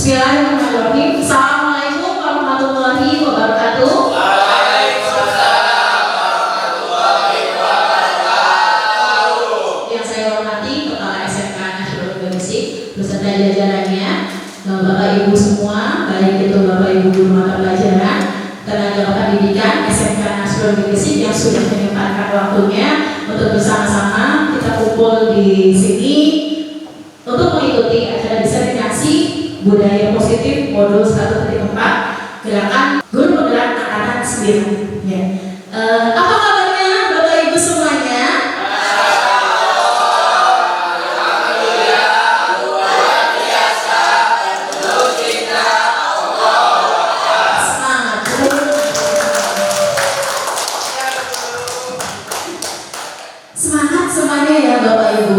Bismillahirrahmanirrahim. Assalamualaikum warahmatullahi wabarakatuh. Waalaikumsalam warahmatullahi wabarakatuh. Yang saya hormati Kepala SMK Nasional Gegesik beserta jajarannya, Bapak Ibu semua, baik itu Bapak Ibu guru mata pelajaran, tenaga pendidikan SMK Nasional Gegesik yang sudah menyempatkan waktunya untuk bersama-sama kita kumpul di sini untuk mengikuti acara disertasi budaya positif modul 1.4 gerakan guru penggerak anak-anak 9. Ya. Apa kabarnya Bapak Ibu semuanya? Semangat. Semangat semuanya ya Bapak Ibu.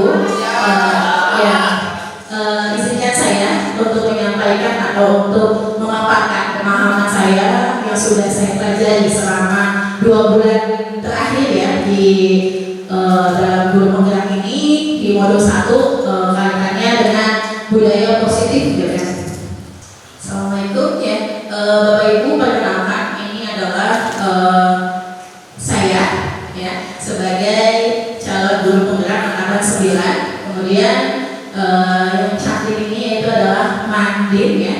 Izinkan saya untuk menyampaikan atau untuk memaparkan pemahaman saya yang sudah saya pelajari selama 2 bulan terakhir ya di dalam guru penggerak ini di modul 1 kaitannya dengan budaya positif gitu kan. Assalamualaikum ya Bapak Ibu, perkenalkan ini adalah saya ya sebagai calon guru penggerak angkatan 9. Kemudian yang cantik ini yaitu adalah Mandin ya,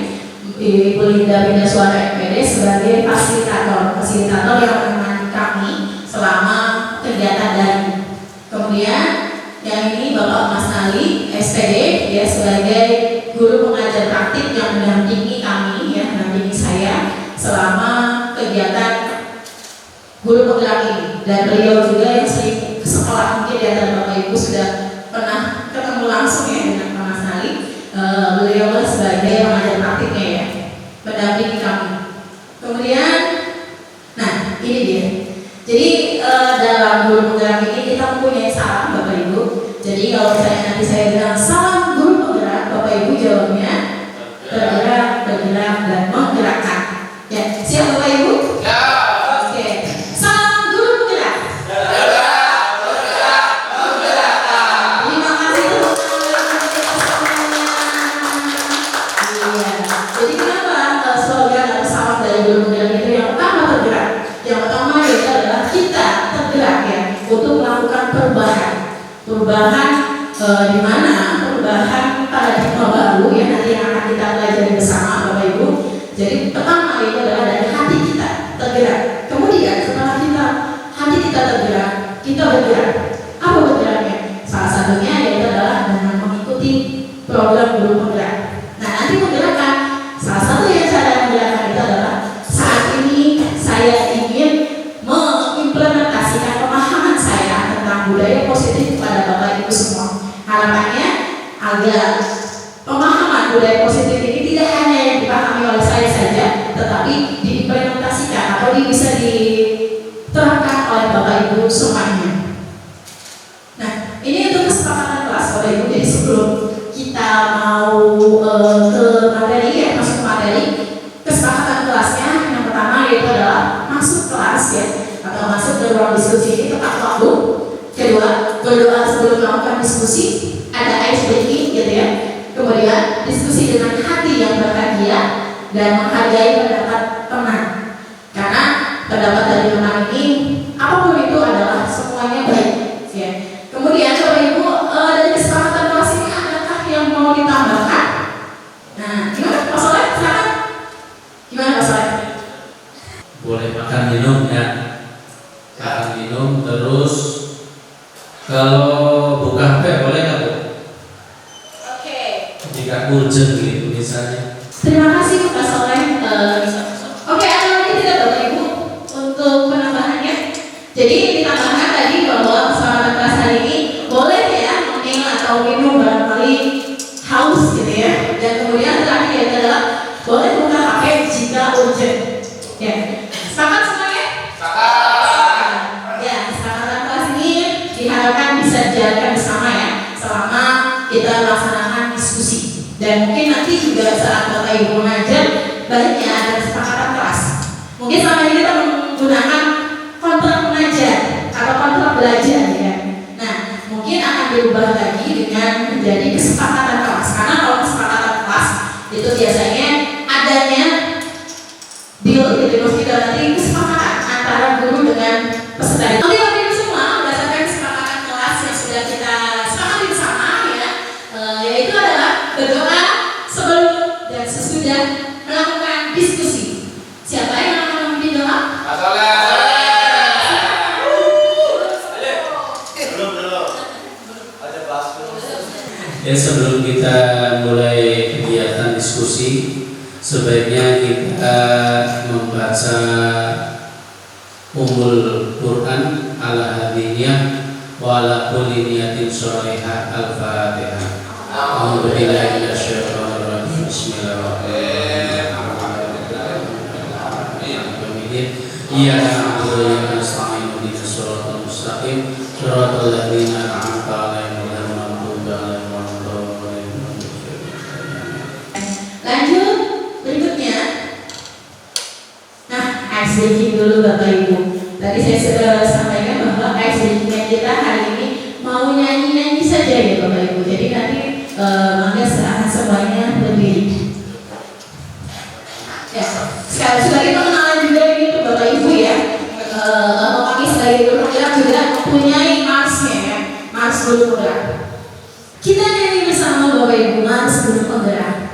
Ibu Linda Pindah Suara MPD sebagai fasilitator yang menemani kami selama kegiatan daring. Kemudian yang ini Bapak Mas Nali SPD ya sebagai guru pengajar praktik yang mendampingi kami ya, mendampingi saya selama kegiatan guru penggerak ini. Dan beliau juga yang sering ke sekolah, mungkin di antara Bapak Ibu sudah pernah ketemu langsung ya dengan Pak Mas Nali. Beliau sebagai pengajar praktiknya ya, mendampingi kami. Kemudian, nah ini dia. Jadi dalam guru penggerak ini kita mempunyai salam Bapak Ibu. Jadi kalau misalnya nanti saya bilang salam guru penggerak, Bapak Ibu jawabnya bergerak, bergerak dan menggerakkan. Ya, siap Bapak Ibu? Ya. Oke. Salam guru penggerak. Terima kasih teman-teman. Iya. Jadi kenapa slogan atau salam dari guru penggerak itu yang pertama tergerak. Yang pertama itu adalah kita tergerak ya untuk melakukan perubahan. Perubahan di mana? Perubahan paradigma baru ya nanti yang akan kita pelajari bersama Bapak Ibu. Jadi pertama itu adalah dari hati kita tergerak. Kemudian setelah hati kita tergerak, kita bergerak. Apa bergeraknya? Salah satunya yaitu adalah dengan mengikuti program guru penggerak. Nah nanti menggerakkan, salah satu yang cara menggerakkan itu adalah saat ini saya ingin mengimplementasikan pemahaman saya tentang budaya positif kepada Bapak Ibu semua. Harapannya agar pemahaman budaya positif ini tidak hanya yang dipahami oleh saya saja, tetapi diimplementasikan atau bisa diterapkan oleh Bapak Ibu semuanya. Nah, ini untuk kesepakatan kelas Bapak Ibu. Jadi sebelum kita mau ke materi ya, masuk ke materi, kesepakatan kelasnya yang pertama yaitu adalah masuk kelas ya, atau masuk ke ruang diskusi ini tepat waktu. Kedua, berdoa sebelum melakukan diskusi, ada ice breaking gitu ya. Kemudian diskusi dengan hati yang bahagia dan menghargai pendapat teman. Karena pendapat dari teman ini apapun itu adalah semuanya baik ya. Kemudian Bapak Ibu dari kesepakatan kelas ini adakah yang mau ditambahkan? Nah, gimana Pak Soleh? Silakan. Gimana Pak Soleh? Boleh makan minum ya. Makan minum terus kalau buka HP boleh nggak Bu? Oke. Jika urgent gitu misalnya. Terima kasih Pak Soleh. Oke, ada lagi tidak Bapak Ibu untuk penambahannya? Jadi ditambahkan tadi bahwa kesepakatan kelas hari ini boleh ya makan atau minum barangkali haus gitu ya. Dan kemudian terakhir yaitu adalah boleh buka HP jika urgent. Ya, sepakat semuanya? Ya, kesepakatan kelas ini diharapkan bisa dijalankan bersama ya selama kita melaksanakan diskusi. Dan mungkin nanti juga saat Bapak Ibu mengajar baiknya ada kesepakatan kelas. Mungkin selama ini kita menggunakan kontrak mengajar atau kontrak belajar ya. Nah, mungkin akan dirubah lagi dengan menjadi kesepakatan kelas. Karena kalau kesepakatan kelas itu biasanya adanya deal gitu, maksudnya nanti kesepakatan antara guru dengan peserta. Oke Bapak Ibu semua, berdasarkan kesepakatan kelas yang sudah kita sepakati bersama ya, yaitu adalah berdoa sebelum dan sesudah melakukan diskusi. Siapa yang akan memimpin doa? Ya, sebelum kita mulai kegiatan diskusi, sebaiknya kita membaca Ummul Quran ala hadiniyah wa ala kulli niyatin sholihah al-Fatihah. A'udzu billahi minasyaitonir rajim. Bismillahirrahmanirrahim. Iyyaka na'budu wa iyyaka nasta'in ihdinas siratal mustaqim siratal ladzina an'amta 'alaihim ghairil maghdubi 'alaihim waladdallin. Lanjut berikutnya. Nah, ice breaking dulu Bapak Ibu. Tadi saya sudah sampaikan bahwa ice breaking kita hari ini mau nyanyi-nyanyi saja ya Bapak Ibu. Jadi nanti maka serahkan semuanya berdiri. Ya, sebagai pengenalan juga ini untuk Bapak Ibu ya. Kami sebagai guru penggerak juga mempunyai marsnya ya, mars guru penggerak. Kita nyanyi bersama Bapak Ibu mars guru penggerak.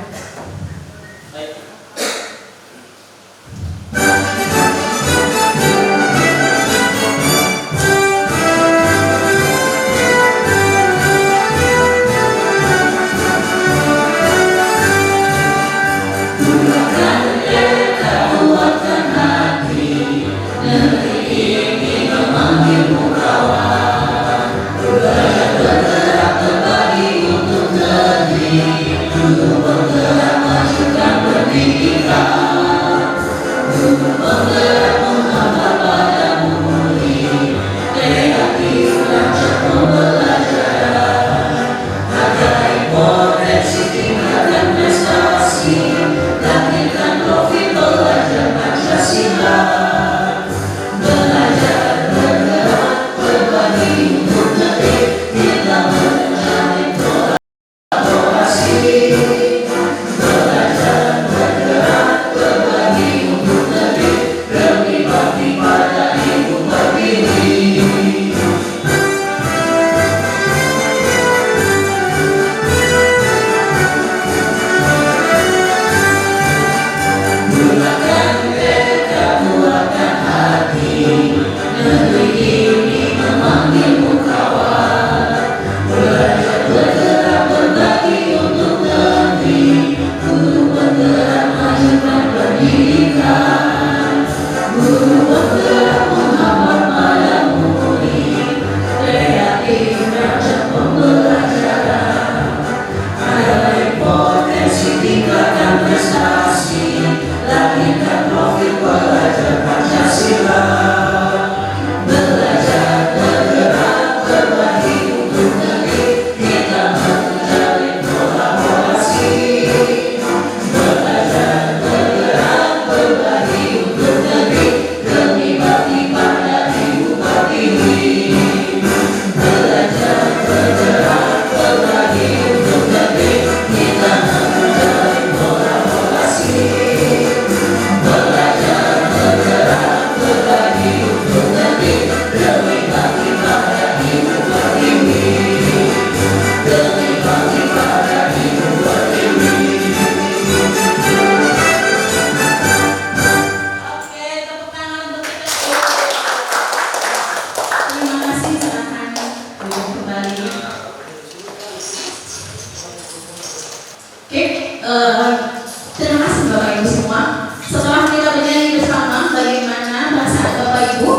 Terima kasih Bapak Ibu semua. Setelah kita bernyanyi bersama, bagaimana perasaan Bapak Ibu?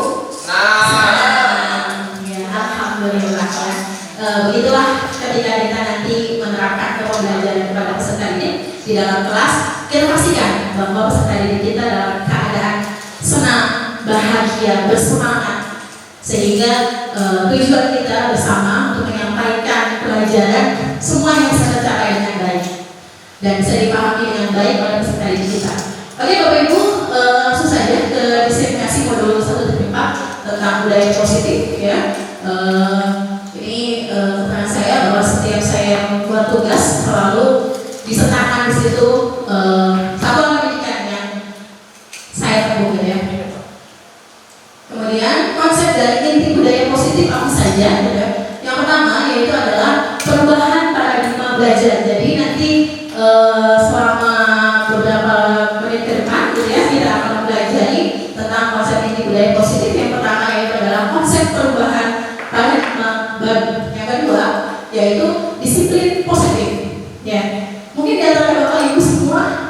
Ya, alhamdulillah. Begitulah ketika kita nanti menerapkan pembelajaran kepada peserta didik di dalam kelas, kita pastikan bahwa peserta didik kita dalam keadaan senang, bahagia, bersemangat, sehingga tujuan kita bersama untuk menyampaikan pelajaran semuanya bisa tercapai dengan baik dan bisa dipahami dengan baik oleh peserta didik kita. Oke Bapak Ibu, langsung saja ke diseminasi modul 1.4 tentang budaya positif ya. Ini keterangan saya bahwa setiap saya membuat tugas selalu disertakan di situ satuan pendidikan yang saya tempuh gitu ya. Kemudian konsep dari inti budaya positif apa saja gitu ya. Yang pertama yaitu adalah perubahan paradigma belajar. Jadi nanti selama beberapa menit ke depan gitu ya, kita akan mempelajari tentang konsep inti budaya positif. Yang pertama yaitu adalah konsep perubahan paradigma baru. Yang kedua yaitu disiplin positif. Ya, mungkin di antara Bapak Ibu semua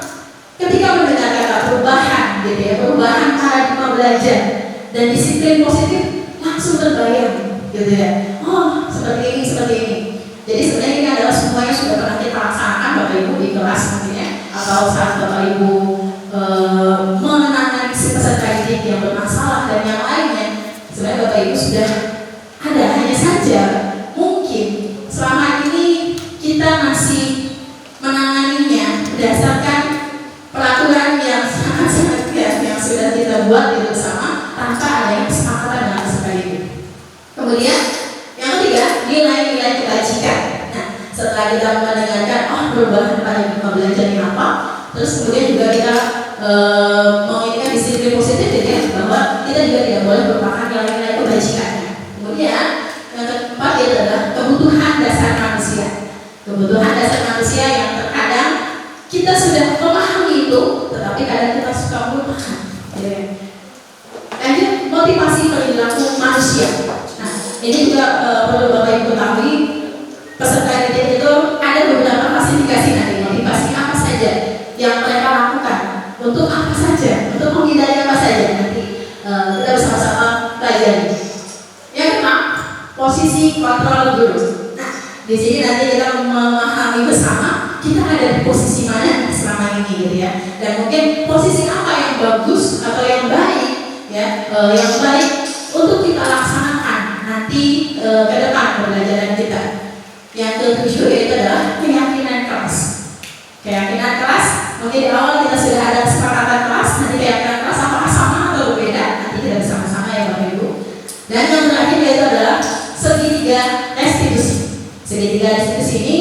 ketika mendengar kata perubahan gitu ya, perubahan paradigma belajar dan disiplin positif langsung terbayang gitu ya. Oh, seperti ini, seperti ini. Jadi sebenarnya ini adalah semua yang sudah pernah kita laksanakan Bapak Ibu di kelas nantinya, atau saat Bapak Ibu menangani peserta didik yang bermasalah dan yang lainnya. Sebenarnya Bapak Ibu sudah ada, hanya saja mungkin selama ini kita masih menanganinya berdasarkan peraturan yang sangat-sangat yang sudah kita buat di bersama tanpa adanya kesepakatan dengan peserta didik. Kemudian yang ketiga, nilai-nilai kebajikan. Nah, setelah kita mendengarkan perubahan paradigma belajar ini apa, terus kemudian juga kita menginginkan disiplin positif ya, bahwa kita juga tidak boleh melupakan nilai-nilai kebajikannya. Kemudian yang keempat adalah kebutuhan dasar manusia. Kebutuhan dasar manusia yang terkadang kita sudah memahami itu, tetapi kadang kita suka melupakan. Lanjut, motivasi perilaku manusia. Nah, ini juga perlu Bapak Ibu ketahui, peserta didik itu ada beberapa klasifikasi nanti. Motivasi apa saja yang mereka lakukan, untuk apa saja, untuk menghindari apa saja, nanti kita bersama-sama pelajari. Yang kelima, posisi kontrol guru. Nah, di sini nanti kita memahami bersama kita ada di posisi mana selama ini gitu ya, dan mungkin posisi apa yang bagus atau yang baik ya, yang baik untuk kita laksanakan nanti ke depan pembelajaran kita. Yang ketujuh yaitu adalah keyakinan kelas. Keyakinan kelas, mungkin di awal kita sudah ada kesepakatan kelas, nanti keyakinan kelas apakah sama atau berbeda, nanti kita bersama-sama ya Bapak Ibu. Dan yang terakhir yaitu adalah segitiga restitusi. Segitiga restitusi ini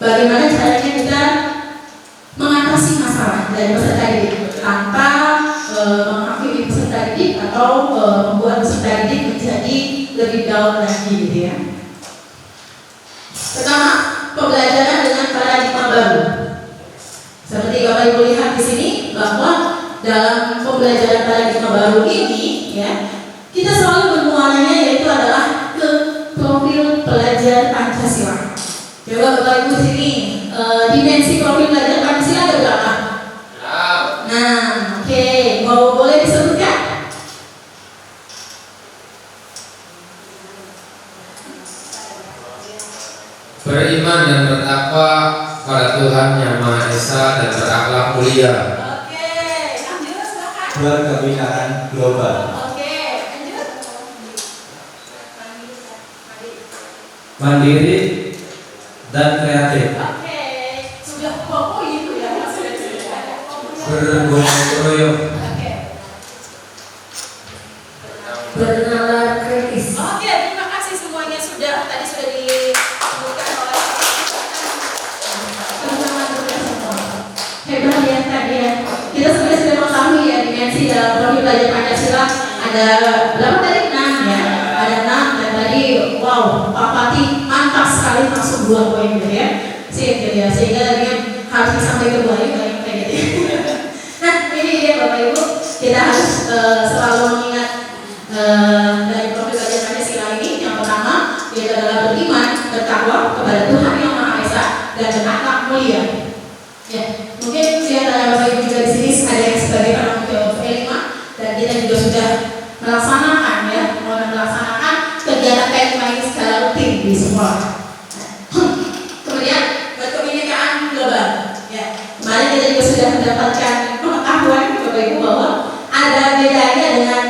bagaimana caranya kita mengatasi masalah dari peserta didik tanpa menghakimi peserta didik atau membuat peserta didik menjadi lebih down lagi gitu ya. Pertama, pembelajaran dengan paradigma baru. Seperti Bapak Ibu lihat di sini bahwa dalam pembelajaran paradigma baru ini ya, kita selalu bermuaranya yaitu adalah ke profil pelajar Pancasila. Coba Bapak Ibu sini dimensi profil pelajar Pancasila ada berapa? Nah, oke, boleh disebutkan? Beriman dan bertakwa pada Tuhan Yang Maha Esa dan berakhlak mulia. Oke, lanjut silakan. Berkebinaan global. Oke, lanjut. Mandiri dan kreatif. Oke, sudah pokok itu ya maksudnya. Bergotong royong. Oke. Bernalar kritis. Oke, terima kasih semuanya tadi sudah disebutkan oleh teman-teman semua. Hebat ya tadi ya. Kita sebenarnya sudah mengetahui ya dimensi dalam profil pelajar Pancasila ada berapa tadi? 6 ya. Ada 6 dan tadi wow, Pak Pati mantap sekali langsung 2 poin gitu ya. Sip gitu ya. Sehingga tadi harus disampaikan kembali kayak gitu. Nah, ini dia Bapak Ibu, kita harus selalu mengingat dari profil pelajar Pancasila ini. Yang pertama yaitu adalah beriman, bertakwa kepada Tuhan Yang Maha Esa dan berakhlak mulia. Ya, mungkin di antara Bapak Ibu juga di sini ada yang sebagai penanggung jawab P5 dan kita juga sudah melaksanakan kegiatan P5 ini secara rutin di sekolah. Kemudian berkebinekaan global. Ya, kemarin kita juga sudah mendapatkan pengetahuan Bapak Ibu bahwa ada bedanya dengan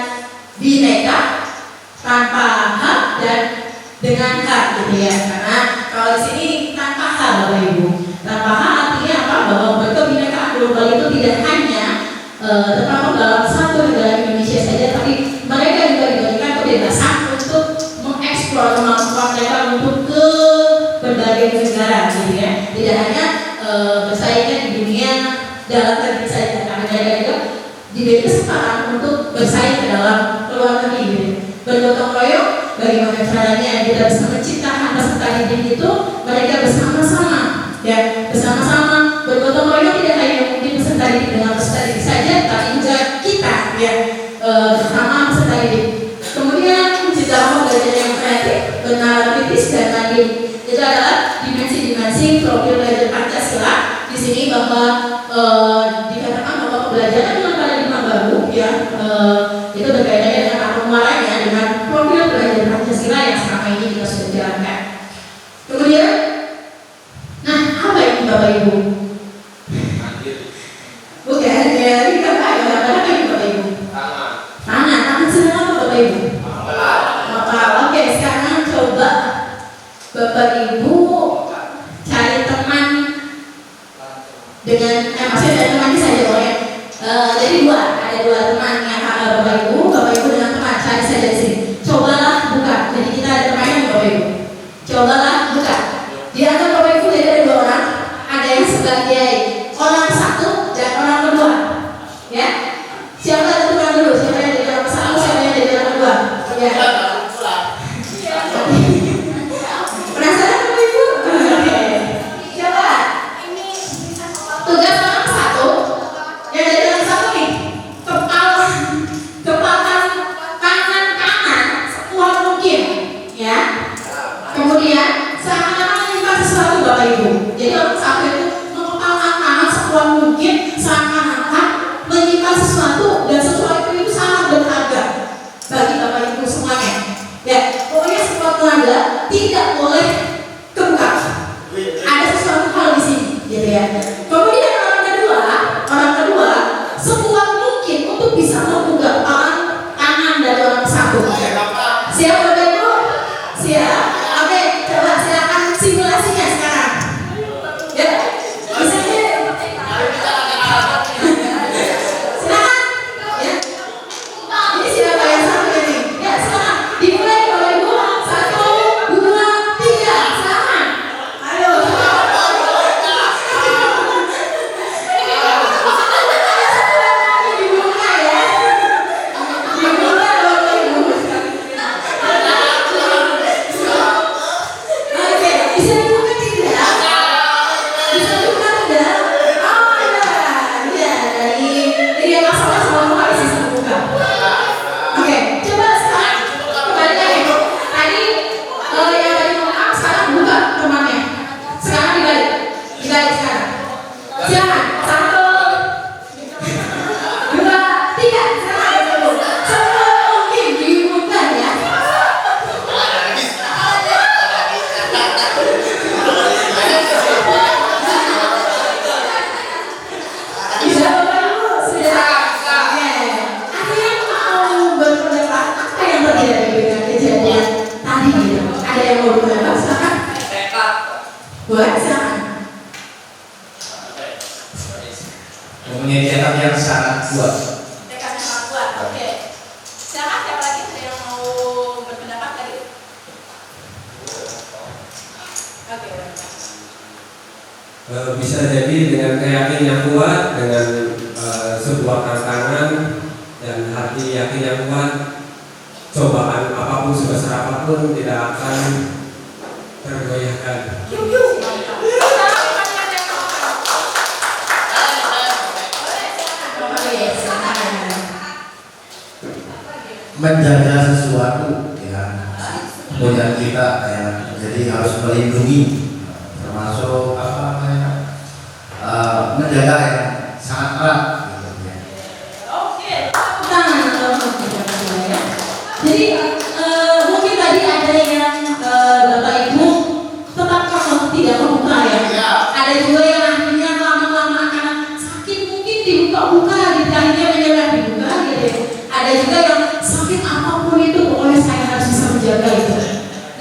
bineka tanpa H dan dengan H gitu ya. Karena kalau di sini tanpa H Bapak Ibu, tanpa H artinya apa? Bahwa berkebinekaan global itu tidak hanya terpampang dalam satu negara Indonesia saja, tapi mereka juga diberikan kebebasan untuk mengeksplor kemampuan mereka untuk ke berbagai negara gitu ya. Tidak hanya bersaing kan di dunia dalam negeri saja. Kami juga diberi kesempatan untuk bersaing ke dalam luar negeri. Gitu. Bergotong royong, bagaimana caranya kita bisa menciptakan peserta didik itu mereka bersama-sama, ya bersama-sama bergotong royong tidak hanya mungkin peserta didik dengan peserta didik saja, tapi juga kita ya bersama peserta didik. Kemudian juga mau belajar yang kreatif, benar kritis dan mandiri. Itu adalah dimensi-dimensi profil belajar Pancasila. Di sini bahwa dikatakan bahwa pembelajaran dengan paradigma baru ya itu berkaitan dengan pemuarannya dengan profil belajar Pancasila yang selama ini kita sudah jalankan. Kemudian, nah apa ini Bapak Ibu? Bukan ya, ini apa ini Bapak Ibu? Tangan sedang apa Bapak Ibu? Mata. Oke, sekarang coba Bapak Ibu cari teman dengan maksudnya dari teman saja boleh. Jadi ada dua teman yang Bapak Ibu dengan teman cari saja di sini. Cobalah buka. Jadi kita ada temannya Bapak Ibu. Cobalah buka. Di antara Bapak Ibu ada dua orang. Ada yang sebagai orang satu dan orang kedua. Ya. Siapa yang teman dulu? Siapa yang jadi orang satu? Siapa yang jadi orang kedua? Ya. Penasaran Bapak Ibu? Oke. Coba. Tugas orang satu yang dari orang satu nih kepalkan tangan kanan sekuat mungkin ya, kemudian seakan-akan menyimpan sesuatu Bapak Ibu. Jadi orang satu itu mengepalkan tangan sekuat mungkin seakan-akan menyimpan sesuatu dan sesuatu itu sangat berharga bagi Bapak Ibu semuanya ya. Pokoknya sekuat tenaga tidak boleh kebuka, ada sesuatu hal di sini gitu ya. Kemudian orang kedua sekuat mungkin untuk bisa membuka tangan dari orang satu. Siap Bapak Ibu? Siap. Oke, coba silakan simulasinya sekarang. Ya, bisa silakan. Ya. Ini siapa yang satu ini? Ya, silakan. Dimulai Bapak Ibu. 1, 2, 3. Silakan. Ayo. Mempunyai tekad yang sangat kuat. Tekad yang sangat kuat. Oke. Silakan siapa lagi ada yang mau berpendapat tadi? Oke. Bisa jadi dengan keyakinan yang kuat, dengan sebuah tantangan dan hati yakin yang kuat, cobaan apapun sebesar apapun tidak akan tergoyahkan. Menjaga sesuatu ya, kemudian kita ya, jadi harus melindungi, termasuk apa namanya, menjaga yang sangat erat gitu, ya. Oke, jadi mungkin tadi ada yang Bapak Ibu tetap kokoh tidak membuka ya. Ada juga yang akhirnya lama-lama karena sakit mungkin dibuka-buka, ditanya menyerah dibuka gitu. Ada juga yang sakit apapun itu pokoknya saya harus bisa menjaga itu.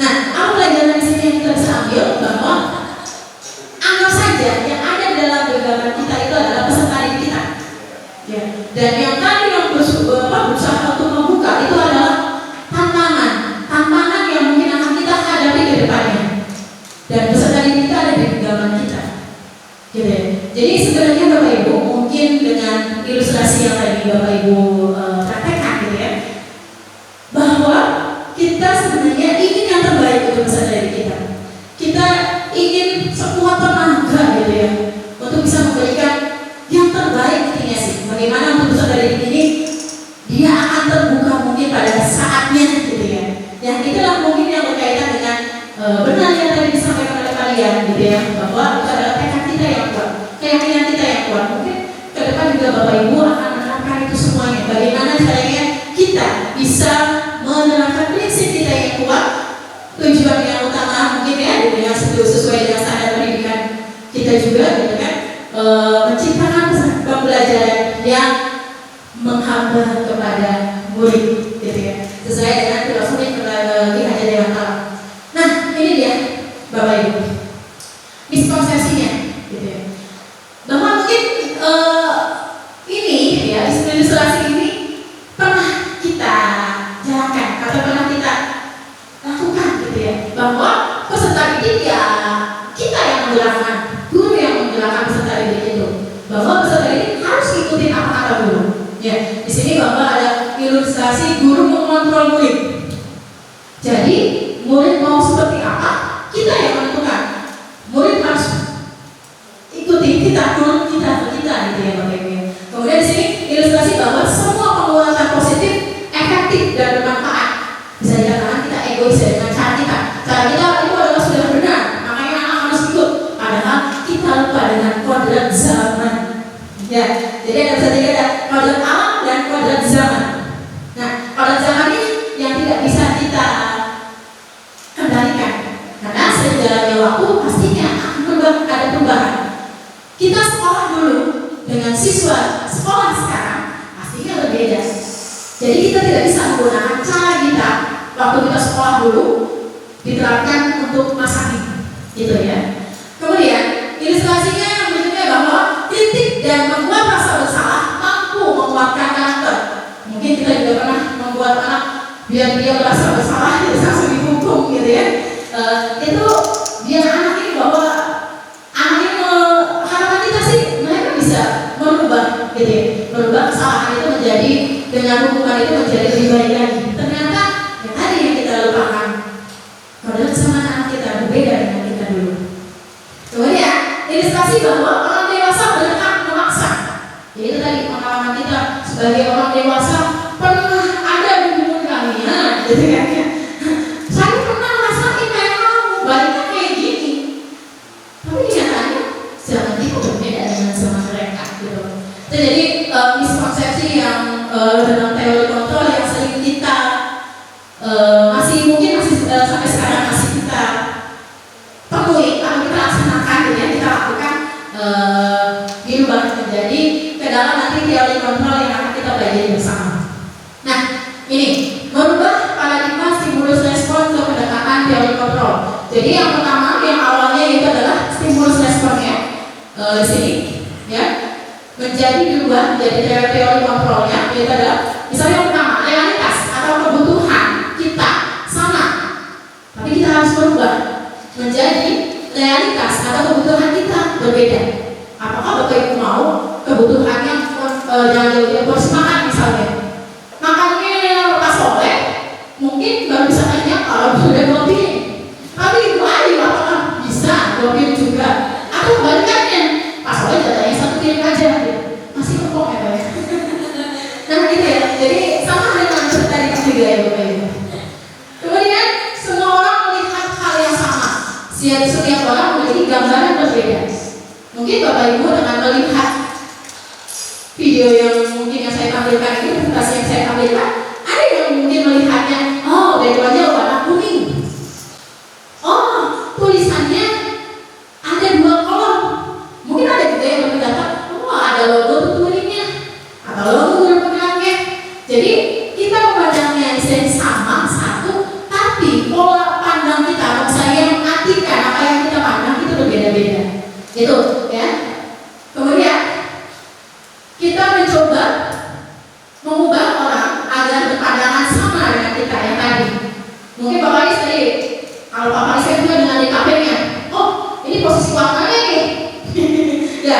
Nah, apa pelajaran di sini yang kita bisa ambil bahwa anggap saja yang ada dalam genggaman kita itu adalah peserta didik kita. Ya. Dan yang tadi yang berusaha untuk membuka itu adalah tantangan yang mungkin akan kita hadapi ke depannya. Dan peserta didik kita ada di genggaman kita. Gitu Jadi sebenarnya Bapak Ibu mungkin dengan ilustrasi yang tadi Bapak Ibu praktekkan gitu ya, bahwa kita sebenarnya ingin yang terbaik untuk peserta didik kita. Kita ingin sekuat tenaga gitu ya untuk bisa memberikan yang terbaik intinya sih. Bagaimana untuk peserta didik ini dia akan terbuka mungkin pada saatnya gitu ya. Yang itulah mungkin yang berkaitan dengan benar yang tadi disampaikan oleh kalian gitu ya, bahwa itu adalah tekad kita yang kuat, keyakinan kita yang kuat. Mungkin ke depan juga Bapak Ibu akan menerapkan itu semuanya. Bagaimana caranya kita bisa menerapkan prinsip kita yang kuat, tujuan yang utama mungkin ya, yang sesuai dengan standar pendidikan kita juga gitu kan, menciptakan pembelajaran yang menghamba kepada murid gitu ya, sesuai dengan filosofi Ki Hajar Dewantara. Nah ini dia Bapak Ibu miskonsepsinya gitu ya, bahwa mungkin ini ya ilustrasi ini pernah kita jalankan atau pernah kita lakukan gitu ya, bahwa peserta didik ya kita yang menjelaskan, guru yang menjelaskan peserta didik itu, bahwa peserta didik harus ikutin apa kata guru. Ya, di sini Bapak ada ilustrasi guru mengontrol murid. Jadi murid mau seperti apa, kita yang menentukan. Murid harus ikuti kita, guru kita gitu ya Bapak Ibu. Kemudian di sini ilustrasi bahwa semua penguatan positif, efektif dan bermanfaat. Bisa dikatakan kita egois dengan cara kita. Cara kita itu adalah sudah benar, makanya anak harus ikut. Padahal kita lupa dengan kodrat zaman. Ya, jadi ada kodrat alam dan kodrat zaman. Nah, kodrat zaman ini yang tidak bisa kita kendalikan, karena seiring waktu pastinya akan ada perubahan. Kita sekolah dulu dengan siswa sekolah sekarang pastinya berbeda. Jadi kita tidak bisa menggunakan cara kita waktu kita sekolah dulu diterapkan untuk masa ini, gitu ya. Kemudian ilustrasinya yang berikutnya bahwa kritik dan membuat rasa bersalah mampu menguatkan karakter. Mungkin kita juga pernah membuat anak biar dia merasa bersalah, dia langsung dihukum gitu ya. Itu biar anak ini bahwa anak ini harapan kita sih mereka bisa merubah gitu ya, merubah kesalahan itu menjadi, dengan hukuman itu menjadi lebih baik lagi. Ternyata yang tadi yang kita lupakan, padahal sama anak kita berbeda dengan kita dulu. Kemudian ilustrasi bahwa orang dewasa berhak memaksa. Jadi itu tadi pengalaman kita sebagai orang dewasa pernah ada di umur kami, nah, gitu kan ya. Saya pernah ngerasain kayak kamu, baliknya kayak gini. Tapi kenyataannya jangan itu berbeda dengan sama mereka gitu. Jadi miskonsepsi yang tentang teori kontrol yang sering kita masih sampai sekarang masih kita temui atau kita laksanakan gitu ya, kita lakukan dirubah menjadi ke dalam nanti teori kontrol yang akan kita pelajari bersama. Nah, ini merubah paradigma stimulus respon ke pendekatan teori kontrol. Jadi yang pertama, yang awalnya itu adalah stimulus responnya di sini, ya, menjadi dirubah menjadi teori kontrolnya. Itu adalah misalnya yang pertama, realitas atau kebutuhan kita sama, tapi kita harus merubah menjadi realitas atau kebutuhan kita berbeda. Apakah Bapak Ibu mau kebutuhannya yang porsi makan misalnya, makannya pas sore mungkin baru bisa tanya kalau sudah 2 piring, tapi Ibu ayu apakah bisa 2 piring juga, atau kebalikannya pas sore jatahnya 1 piring aja, masih kepok ya Pak ya. Nah gitu ya, jadi sama dengan tadi juga ya Bapak Ibu. Kemudian semua orang melihat hal yang sama, setiap orang memiliki gambaran berbeda. Mungkin Bapak Ibu dengan melihat video yang mungkin yang saya tampilkan ini, presentasi yang saya tampilkan, ada yang mungkin melihatnya, oh backgroundnya warna kuning, oh tulisannya ada 2 kolom, mungkin ada juga yang berpendapat, oh ada logo tutorialnya atau logo guru penggeraknya. Jadi kita memandangnya yang sama satu, tapi pola pandang kita atau saya mengartikan apa yang kita pandang itu berbeda-beda, gitu ya. Kemudian kita mencoba mengubah orang agar berpandangan sama dengan kita yang tadi. Mungkin Bapak Is tadi, kalau Bapak Is juga dengan DKP-nya, oh ini posisi warnanya nih. Ya,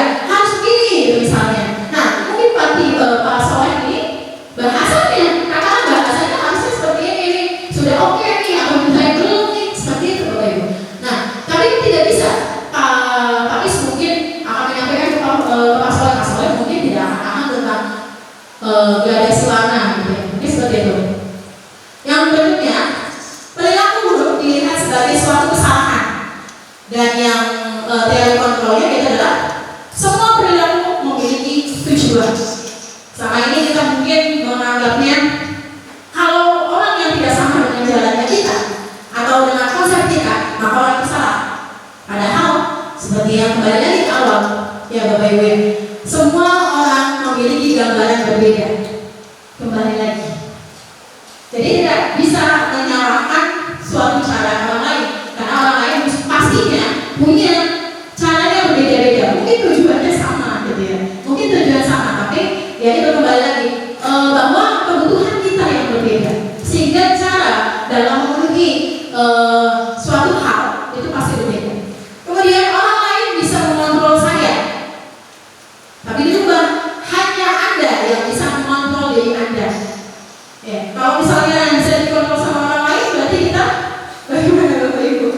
menganggapnya kalau orang yang tidak sama dengan jalannya kita atau dengan konsep kita, maka orang itu salah. Padahal seperti yang kembali lagi ke awal, ya Bapak Ibu, semua orang memiliki gambaran berbeda. Kembali lagi, jadi tidak bisa menyalahkan suatu cara orang lain, karena orang lain pastinya punya caranya berbeda-beda. Mungkin tujuannya sama, gitu ya. Mungkin tujuan sama, tapi ya itu kembali lagi bahwa kebutuhan kita yang berbeda, sehingga cara dalam memenuhi suatu hal itu pasti berbeda. Kemudian orang lain bisa mengontrol saya, tapi juga hanya Anda yang bisa mengontrol diri Anda. Ya, kalau misalnya bisa dikontrol sama orang lain, berarti kita bagaimana Bapak Ibu?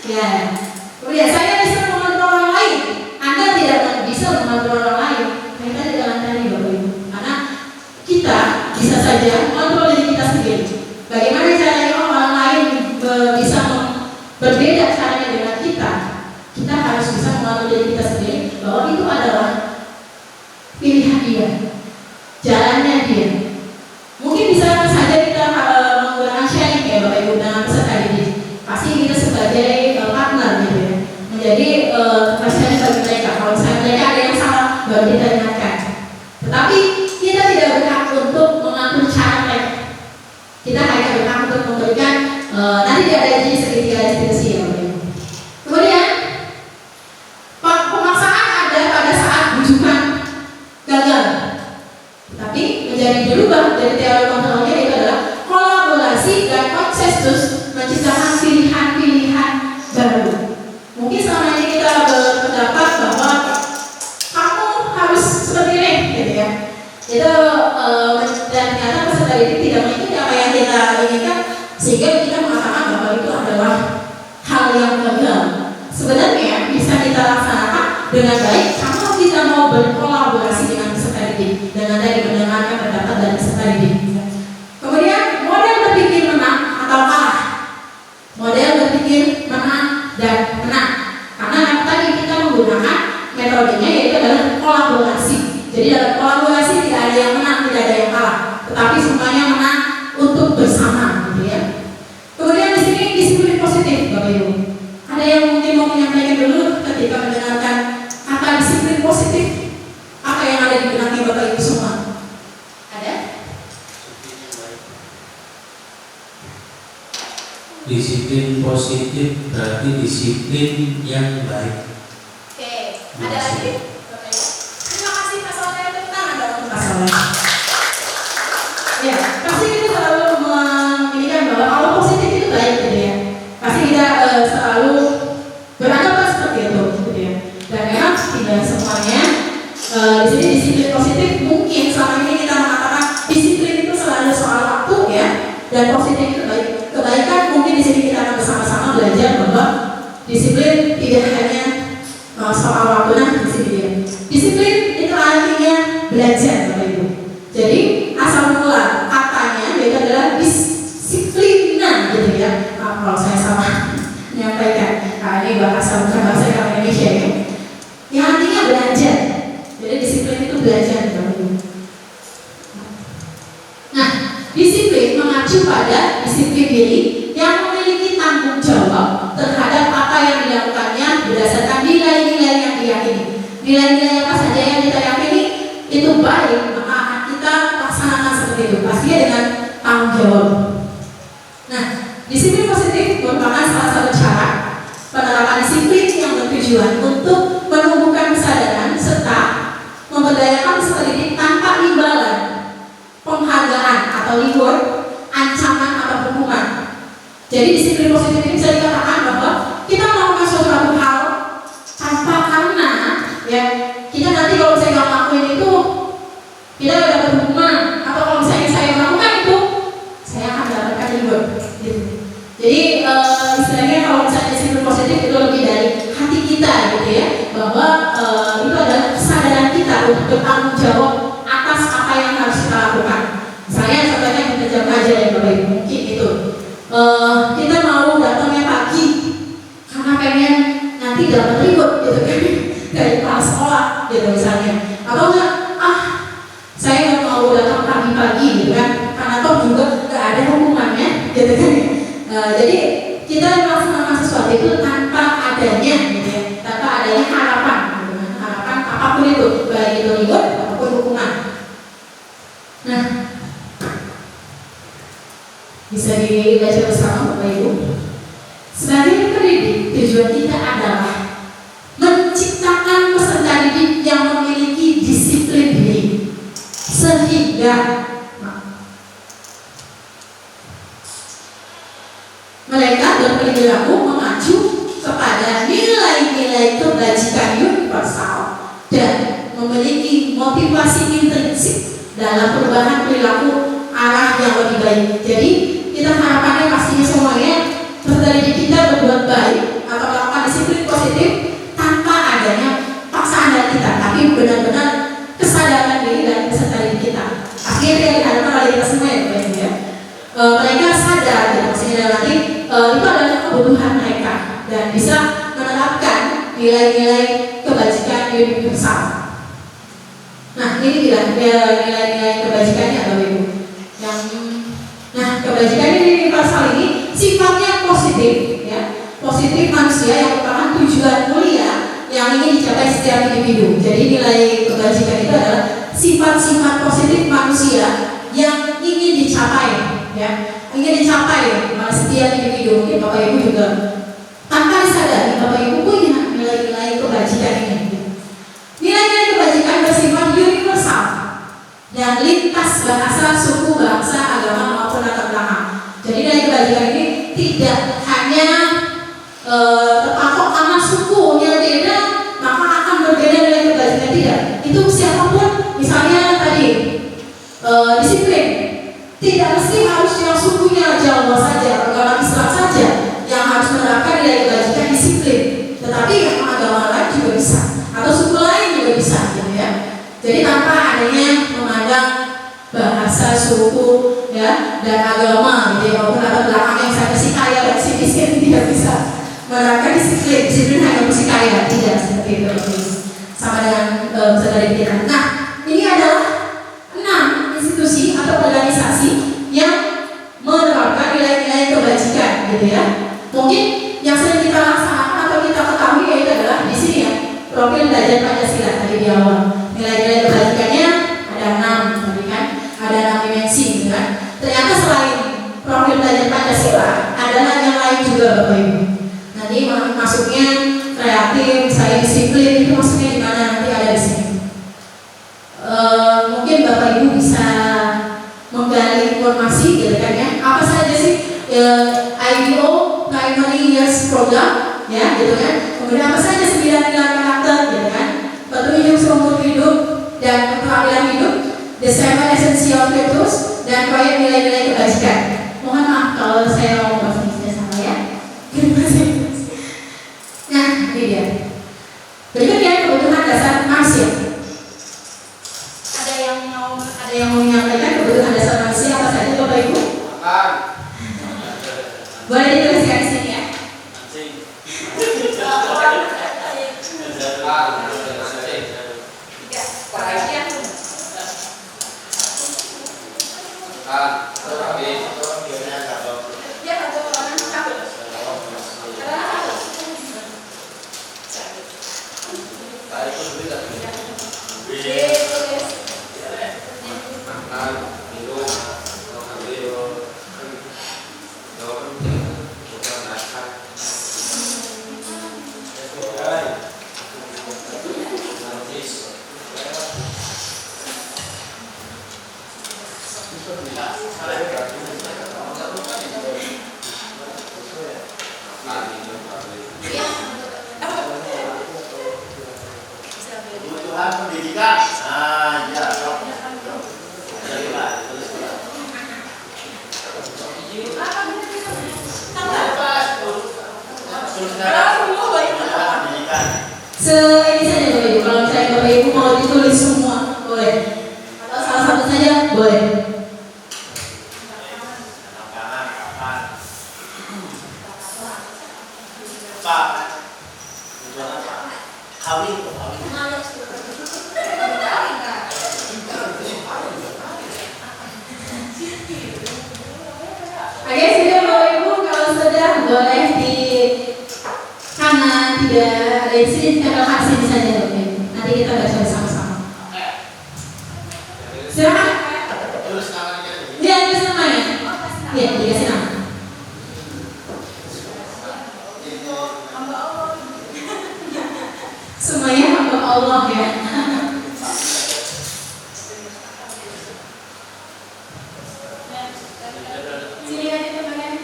Ya, kemudian saya bisa mengontrol orang lain, Anda tidak bisa mengontrol orang lain. Kita di dalam tadi Bapak Ibu, karena kita bisa saja mengontrol diri kita sendiri. Bagaimana caranya orang lain bisa berbeda caranya dengan kita? Kita harus bisa mengontrol diri kita sendiri, bahwa itu adalah pilihan dia, jalannya dia. Mungkin bisa saja kita menggunakan sharing ya Bapak Ibu dengan peserta didik. Pasti kita sebagai partner gitu ya, menjadi kepastian bagi mereka. Kalau misalnya mereka ada yang salah, baru kita ingatkan. Tetapi kita tidak berhak untuk mengatur cara mereka. Kita hanya berhak untuk memberikan nanti dia ada di segitiga diskusi ya Bapak Ibu. Kemudian pemaksaan ada pada saat bujukan gagal, tapi menjadi berubah dari teori kontrolnya itu adalah kolaborasi dan konsensus menciptakan pilihan-pilihan baru. Mungkin selama ini kita berpendapat bahwa kamu harus seperti ini, gitu ya. Itu dan ternyata peserta didik tidak mengikuti apa yang kita inginkan, sehingga kita mengatakan bahwa itu adalah hal yang gagal. Sebenarnya bisa kita laksanakan dengan baik kalau kita mau berkolaborasi dengan peserta didik, dengan tadi mendengarkan pendapat dari peserta didik. Kemudian model berpikir menang atau kalah, model berpikir menang dan menang, karena tadi kita menggunakan metodenya yaitu adalah kolaborasi. Jadi dalam kolaborasi tidak ada yang menang, tidak ada yang kalah, tetapi semuanya menang untuk bersama, gitu ya. Kemudian di sini disiplin positif Bapak Ibu. Ada yang mungkin mau menyampaikan dulu ketika mendengarkan kata disiplin positif, apa yang ada di benaknya Bapak Ibu semua? Ada? Disiplin positif berarti disiplin yang baik. Oke, ada lagi? Bapak Ibu. Terima kasih Pak Soleh, tepuk tangan dong untuk Pak Soleh. Ya, pasti kita selalu menginginkan bahwa kalau positif itu baik, gitu ya. Pasti kita selalu beranggapan seperti itu, gitu ya. Dan memang tidak semuanya di sini disiplin positif. Mungkin selama ini kita mengatakan disiplin itu selalu soal waktu ya, dan positif itu baik. Kebaikan mungkin di sini kita akan bersama-sama belajar bahwa disiplin tidak hanya soal waktu. Nah, di sini dia. Disiplin itu artinya belajar, Bapak Ibu. Jadi asal mula katanya itu adalah disiplinan, gitu ya. Kalau saya salah menyampaikan, ini bahasa bukan bahasa Indonesia ya. Yang artinya belajar. Jadi disiplin itu belajar, Bapak Ibu. Nah, disiplin mengacu pada disiplin diri yang memiliki tanggung jawab terhadap apa yang dilakukannya berdasarkan nilai-nilai yang diyakini. Nilai-nilai apa saja yang kita yakini itu baik, maka akan kita laksanakan seperti itu, pastinya dengan tanggung jawab. Nah, disiplin positif merupakan salah satu cara penerapan disiplin yang bertujuan untuk menumbuhkan kesadaran serta memberdayakan peserta didik tanpa imbalan, penghargaan atau reward, ancaman atau hukuman. Jadi disiplin positif ini bisa dikatakan bahwa kita melakukan suatu hal tanpa karena ya kita nanti kalau saya nggak ngelakuin itu kita dapat hukuman, atau kalau misalnya saya melakukan itu saya akan mendapatkan reward. Gitu. Jadi istilahnya kalau misalnya disiplin positif itu lebih dari hati kita, gitu ya, bahwa itu adalah kesadaran kita untuk bertanggung jawab atas apa yang harus kita lakukan. Misalnya contohnya kita jam aja ya Bapak Ibu, mungkin itu kita mau datangnya pagi karena pengen nanti dapat reward, gitu kan, dari kepala sekolah, gitu misalnya, atau enggak saya nggak mau pagi gitu kan, karena toh juga nggak ada hukumannya gitu kan. Jadi kita melaksanakan sesuatu itu tanpa adanya gitu ya, tanpa adanya harapan gitu kan. Harapan apapun itu, baik itu reward ataupun hukuman. Nah, bisa dibaca bersama Bapak Ibu. Sebagai pendidik, tujuan kita adalah menciptakan peserta didik yang memiliki disiplin diri, sehingga mereka berperilaku mengacu kepada nilai-nilai kebajikan universal dan memiliki motivasi intrinsik dalam perubahan perilaku arah yang lebih baik. Jadi kita harapannya pastinya semuanya peserta didik kita berbuat baik atau melakukan disiplin positif tanpa adanya paksaan dari kita, tapi benar-benar kesadaran diri dari peserta didik kita. Akhirnya yang diharapkan oleh kita semua ya, mereka sadar ya, maksudnya nanti itu adalah kebutuhan mereka dan bisa menerapkan nilai-nilai kebajikan universal. Nah, ini tidak nilai-nilai kebajikannya Bapak Ibu. Nah, kebajikan universal ini sifatnya positif ya. Positif manusia yang merupakan tujuan mulia yang ingin dicapai setiap individu. Jadi nilai kebajikan itu adalah sifat-sifat positif manusia yang ingin dicapai ya. Ingin dicapai oleh setiap individu. Mungkin Bapak Ibu juga tanpa disadari Bapak Ibu punya nilai-nilai kebajikan ini. Nilai-nilai kebajikan bersifat universal dan lintas bahasa, suku, bangsa, agama maupun latar belakang. Jadi nilai kebajikan ini tidak hanya terpatok karena sukunya beda maka akan berbeda nilai kebajikan, tidak. Itu siapapun, misalnya tadi disiplin, tidak mesti harus yang sukunya Jawa saja, agama Islam saja yang harus menerapkan nilai kebajikan disiplin, tetapi yang agama lain juga bisa atau suku lain juga bisa gitu ya. Jadi tanpa adanya memandang bahasa, suku ya, dan agama gitu ya, maupun latar belakang yang saya si kaya dan si miskin tidak bisa menerapkan disiplin. Disiplin hanya untuk si kaya, tidak seperti itu. Sama dengan peserta didik kita. Nah, ini adalah 6 institusi atau organisasi yang menerapkan nilai-nilai kebajikan gitu ya. Mungkin yang sering kita laksanakan atau kita ketahui yaitu adalah di sini ya, profil belajar Pancasila tadi di awal. Nilai-nilai kebajikannya ada 6 tadi kan, ada 6 dimensi gitu kan. Ternyata selain profil belajar Pancasila adalah yang lain juga Bapak Ibu. Nanti masuknya kreatif, saya disiplin, itu masuknya di mana nanti ada di sini. Mungkin Bapak Ibu bisa menggali informasi gitu kan ya. Apa saja sih IBO Primary Years Program ya gitu kan. Kemudian apa saja 9 nilai karakter gitu kan. Petunjuk seumur hidup dan keterampilan hidup, the 7 essential virtues, dan proyek nilai-nilai kebajikan. Mohon maaf kalau saya ngomong bahasa Inggrisnya salah ya. Nah, ini dia. Berikutnya kebutuhan dasar manusia. Ada yang mau menyampaikan kebutuhan dasar manusia apa saja Bapak Ibu? Boleh dituliskan di sini ya. Kebutuhan pendidikan. Nah, ya. Ini saja Bapak Ibu. Kalau misalnya Bapak Ibu mau ditulis semua boleh. Atau salah satu saja boleh. boleh di kanan, tidak di sini, tempel hak sini saja. Oke. Nanti kita baca bersama-sama. Silakan. Dia tulis namanya. Iya, dikasih nama. Semuanya hamba Allah ya. Sini aja teman-teman.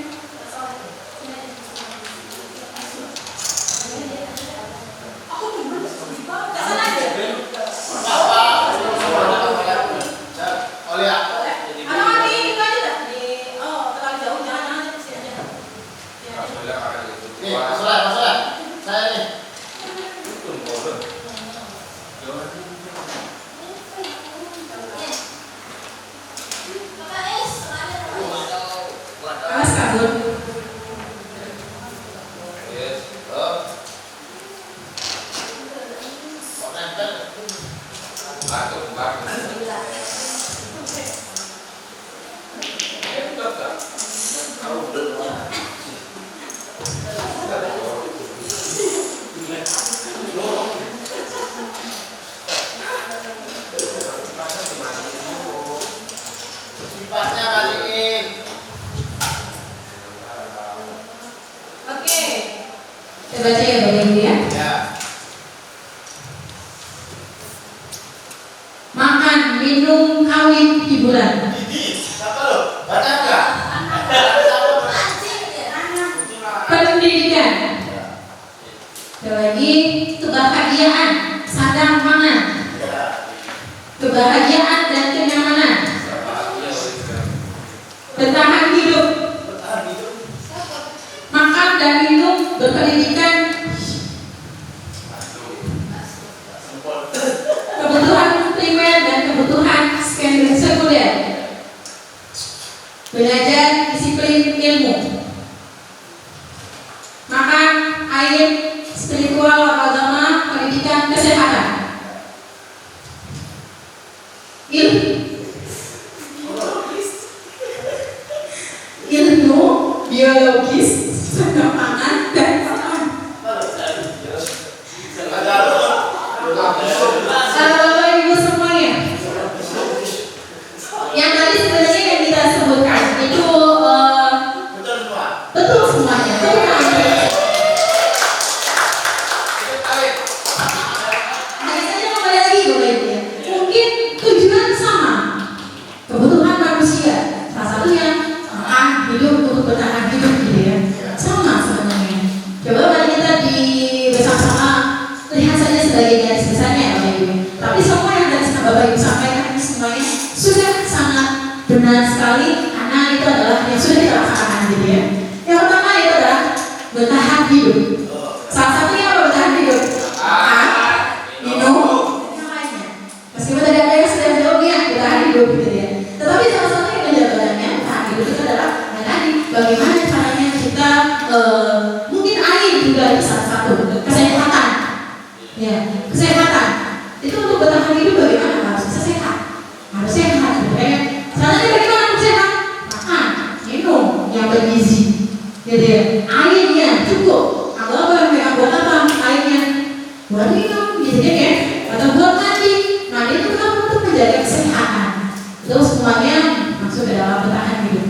Awas kabur. Oke. Kita baca ya Bapak Ibu ya. Makan, minum, kawin, hiburan. Pendidikan. Ada lagi kebahagiaan, sadang pangan. Kebahagiaan dan kenyamanan. Bertahan hidup. Makan dan minum, berpendidikan. Kebutuhan primer dan kebutuhan sekunder. Belajar disiplin ilmu. Makan, air, spiritual, agama, pendidikan, kesehatan. Ilmu, biologis, pangan, dan pangan. Bapak Ibu semuanya, yang tadi sebenarnya yang kita sebutkan itu betul semuanya. Biasanya kembali lagi Bapak Ibu ya. Mungkin tujuan sama, kebutuhan manusia. Salah satunya makan, hidup, untuk bertahan hidup gitu ya. Sama sebenarnya. Coba mari kita di bersama-sama lihat saja sebagai garis besarnya ya Bapak Ibu. Tapi semua yang tadi Bapak Ibu sampaikan ini semuanya sudah sangat benar sekali, karena itu adalah yang sudah kita laksanakan gitu ya. Yang pertama itu adalah bertahan hidup. Salah satunya apa bertahan hidup? Makan, minum, yang lainnya. Meskipun tadi ada yang sudah jawab ya bertahan hidup gitu ya. Tetapi salah satu yang menjabarannya bertahan hidup itu adalah tadi bagaimana caranya kita mungkin air juga itu salah satu kesehatan. Ya, kesehatan itu untuk bertahan hidup bagaimana harus bisa sehat, harus sehat gitu ya. Caranya bagaimana untuk sehat? Makan, minum yang bergizi, gitu ya. Airnya cukup. Kalau buat apa airnya? Buat minum, gitu ya. Atau buat mandi. Nah itu kan untuk menjaga kesehatan. Itu semuanya masuk ke dalam bertahan hidup.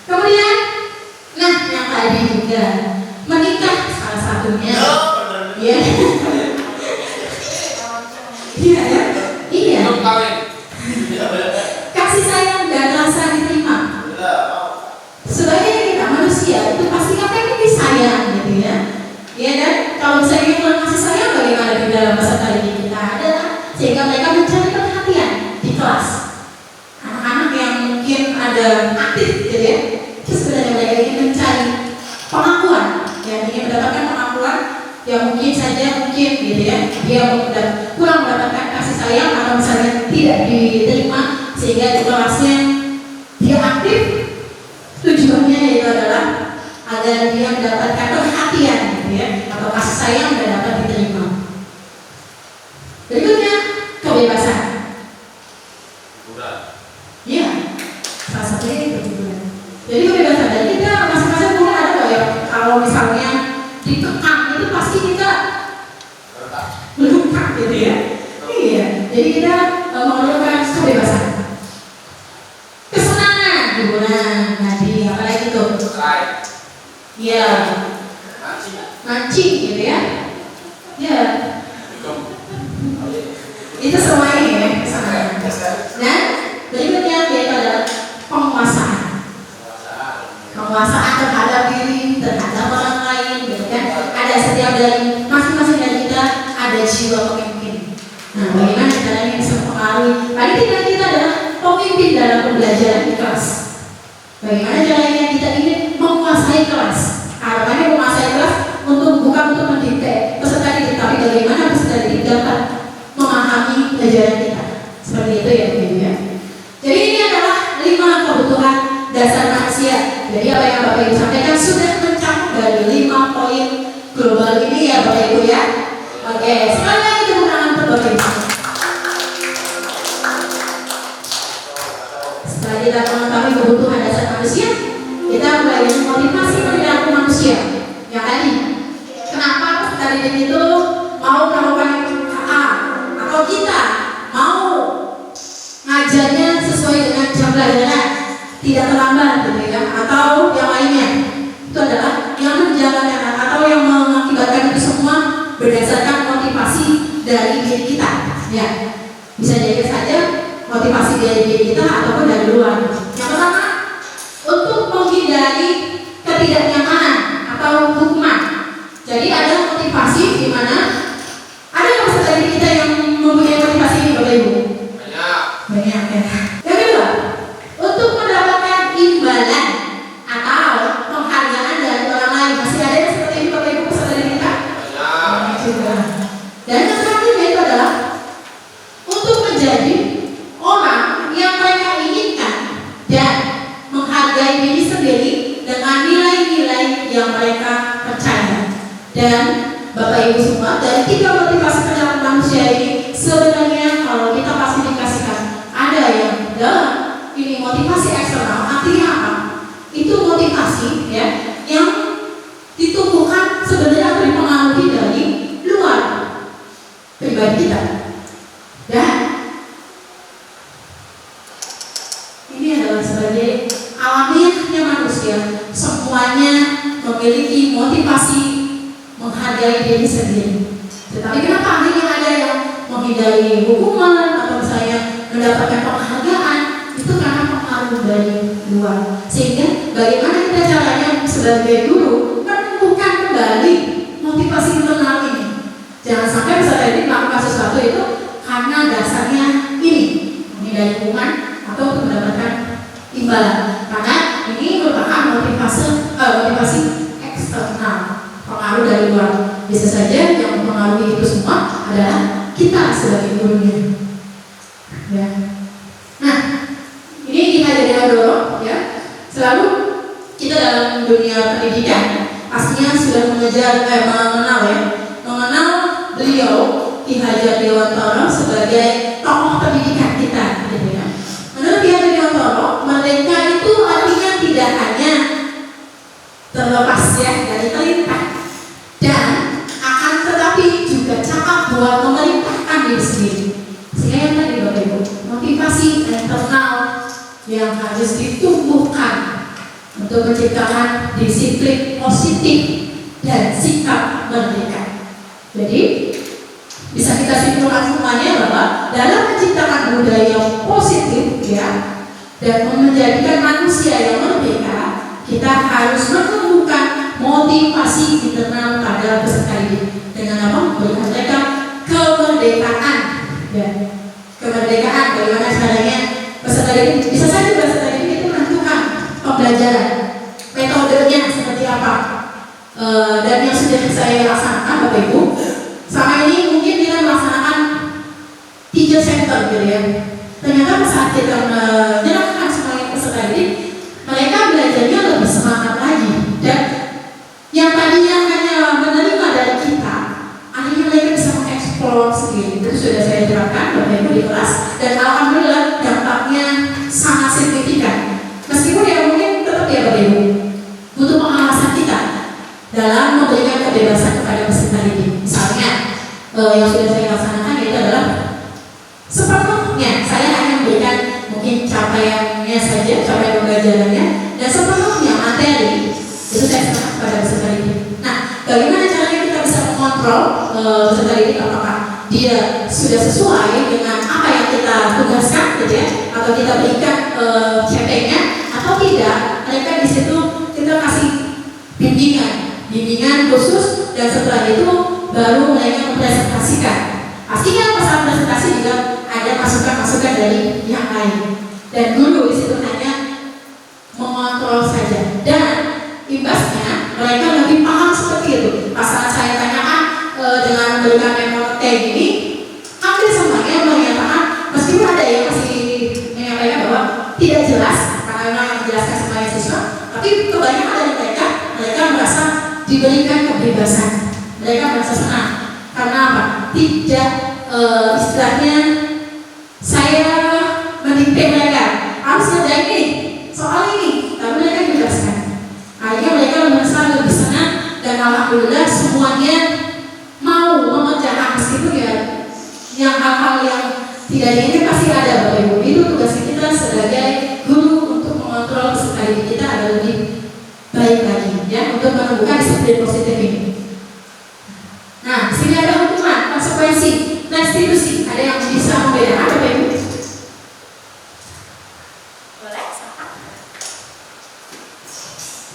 Kemudian, nah yang tadi juga menikah salah satunya. Ya. Iya ya, iya. Kasih sayang dan rasa diterima. Sebagai kita manusia itu pasti kan pengen disayang gitu ya. Iya kan? Kalau misalnya kita kasih sayang bagaimana di dalam bahasa tadi kita ada, sehingga mereka mencari perhatian di kelas. Anak-anak yang mungkin ada aktif gitu ya, itu sebenarnya mereka ingin mencari pengakuan, ya ingin mendapatkan pengakuan yang mungkin saja mungkin gitu ya, dia kurang mendapatkan kasih sayang atau misalnya tidak diterima, sehingga di kelasnya dia aktif. Tujuannya itu adalah agar dia mendapatkan perhatian gitu ya, atau kasih sayang dan dapat diterima. Berikutnya kebebasan. Iya, salah satunya itu. Jadi kebebasan, dan kita masing-masing mungkin ada loh ya, kalau Jadi kita memerlukan kebebasan, kesenangan, hiburan, tadi apalagi tuh? Iya, mancing gitu ya. Ya, itu semuanya ya kesenangan. Dan berikutnya yaitu adalah penguasaan. Penguasaan terhadap diri, terhadap orang lain, gitu kan? Ada setiap dari masing-masing dari kita ada jiwa pemimpin. Nah, bagaimana caranya bisa mempengaruhi? Tadi kita adalah pemimpin dalam pembelajaran di kelas. Bagaimana caranya kita ingin menguasai kelas? Harapannya menguasai kelas bukan untuk mendidik peserta didik, tapi bagaimana peserta didik dapat memahami pelajaran kita. Seperti itu ya, Bu ya. Jadi ini adalah 5 kebutuhan dasar manusia. Jadi apa yang Bapak Ibu sampaikan sudah mencakup dari 5 poin global ini ya Bapak Ibu ya. Oke, sekali lagi tepuk tangan untuk Bapak Ibu. Setelah kita mengetahui kebutuhan dasar manusia, kita mulai dengan motivasi perilaku manusia. Yang tadi, kenapa peserta didik itu mau melakukan A, atau kita mau ngajarnya sesuai dengan jam pelajaran, tidak terlambat gitu ya, atau yang lainnya. Itu adalah yang menjalankan atau yang mengakibatkan itu semua berdasarkan motivasi dari diri kita. Ya, bisa jadi saja motivasi dari diri kita ataupun dari luar. Yang pertama, untuk menghindari ketidaknyamanan atau hukuman. Jadi ada motivasi di mana ada peserta didik kita yang mempunyai motivasi ini Bapak Ibu. Banyak ya. Yang kedua, untuk mendapatkan imbalan atau penghargaan dari orang lain. Masih ada yang seperti ini Bapak Ibu peserta didik kita? Banyak juga. Dan yang terakhir itu adalah untuk menjadi orang yang mereka inginkan dan menghargai diri sendiri dengan nilai-nilai yang mereka percaya. Dan Bapak Ibu semua, dari 3 motivasi perilaku manusia ini sebenarnya kalau kita pasti dikasihkan ada yang dalam ini motivasi eksternal. Artinya apa? Itu motivasi ya yang ditumbuhkan sebenarnya dipengaruhi dari luar pribadi kita. Dan ini adalah sebagai alamiahnya manusia, semuanya memiliki motivasi menghargai diri sendiri. Tetapi kenapa akhirnya ada yang menghindari hukuman atau misalnya mendapatkan penghargaan? Itu karena pengaruh dari luar. Sehingga bagaimana kita caranya sebagai guru menumbuhkan kembali motivasi internal ini. Jangan sampai peserta didik melakukan sesuatu itu karena dasarnya ini, menghindari hukuman atau untuk mendapatkan imbalan. Karena ini merupakan motivasi eksternal, pengaruh dari luar. Bisa saja yang mempengaruhi itu semua adalah kita sebagai gurunya. Ya. Nah, ini kita jadi dorong ya. Selalu kita dalam dunia pendidikan pastinya sudah mengenal beliau Ki Hajar Dewantara sebagai tokoh pendidikan kita, gitu ya. Menurut Ki Hajar Dewantara, merdeka itu artinya tidak hanya terlepas ya dari perintah, dan akan tetapi juga cakap buat memerintahkan diri sendiri. Sehingga yang tadi Bapak Ibu, motivasi internal yang harus ditumbuhkan untuk menciptakan disiplin positif dan sikap merdeka. Jadi bisa kita simpulkan semuanya bahwa dalam menciptakan budaya positif ya dan menjadikan manusia yang merdeka, kita harus menumbuhkan motivasi internal pada peserta didik dengan apa? Memberikan mereka kemerdekaan. Ya. Kemerdekaan bagaimana caranya peserta didik bisa saja peserta didik itu menentukan pembelajaran, metodenya seperti apa. Dan yang sudah saya laksanakan Bapak Ibu, selama ini mungkin kita melaksanakan teacher center gitu ya. Ternyata saat kita menyerahkan semuanya peserta didik, mereka belajarnya lebih semangat lagi, dan yang tadinya hanya menerima dari kita, akhirnya mereka bisa mengeksplor sendiri. Itu sudah saya terapkan Bapak Ibu di kelas, dan alhamdulillah dampaknya sangat signifikan. Meskipun ya mungkin tetap ya Bapak Ibu butuh pengawasan kita dalam memberikan kebebasan kepada peserta didik. Misalnya yang sudah saya laksanakan yaitu adalah materinya saja, capaian pembelajarannya, dan sepenuhnya materi itu saya serahkan kepada peserta didik. Nah, bagaimana caranya kita bisa mengontrol peserta didik apakah dia sudah sesuai dengan apa yang kita tugaskan, gitu ya, atau kita berikan CP-nya atau tidak? Mereka di situ kita kasih bimbingan khusus, dan setelah itu baru mereka mempresentasikan. Pastinya pas presentasi juga ada masukan-masukan dari yang lain. Dan guru di situ hanya mengontrol saja. Dan imbasnya mereka lebih paham seperti itu. Pas saat saya tanyakan dengan memberikan memo kayak gini, hampir semuanya menyatakan meskipun ada yang masih menyampaikan bahwa tidak jelas karena memang yang menjelaskan semuanya siswa, tapi kebanyakan dari mereka merasa diberikan kebebasan. Mereka merasa senang. Karena apa? Tidak istilahnya saya mendikte mereka harus kerjain ini, soal ini, tapi mereka dijelaskan. Akhirnya mereka merasa lebih senang, dan alhamdulillah semuanya mau mengerjakan, meskipun ya yang hal-hal yang tidak diinginkan pasti ada Bapak Ibu. Itu tugas kita sebagai guru untuk mengontrol peserta didik kita agar lebih baik lagi, ya, untuk menemukan disiplin positif ini. Nah, di sini ada hukuman, konsekuensi, restitusi. Ada yang bisa membedakan Bapak Ibu? Boleh?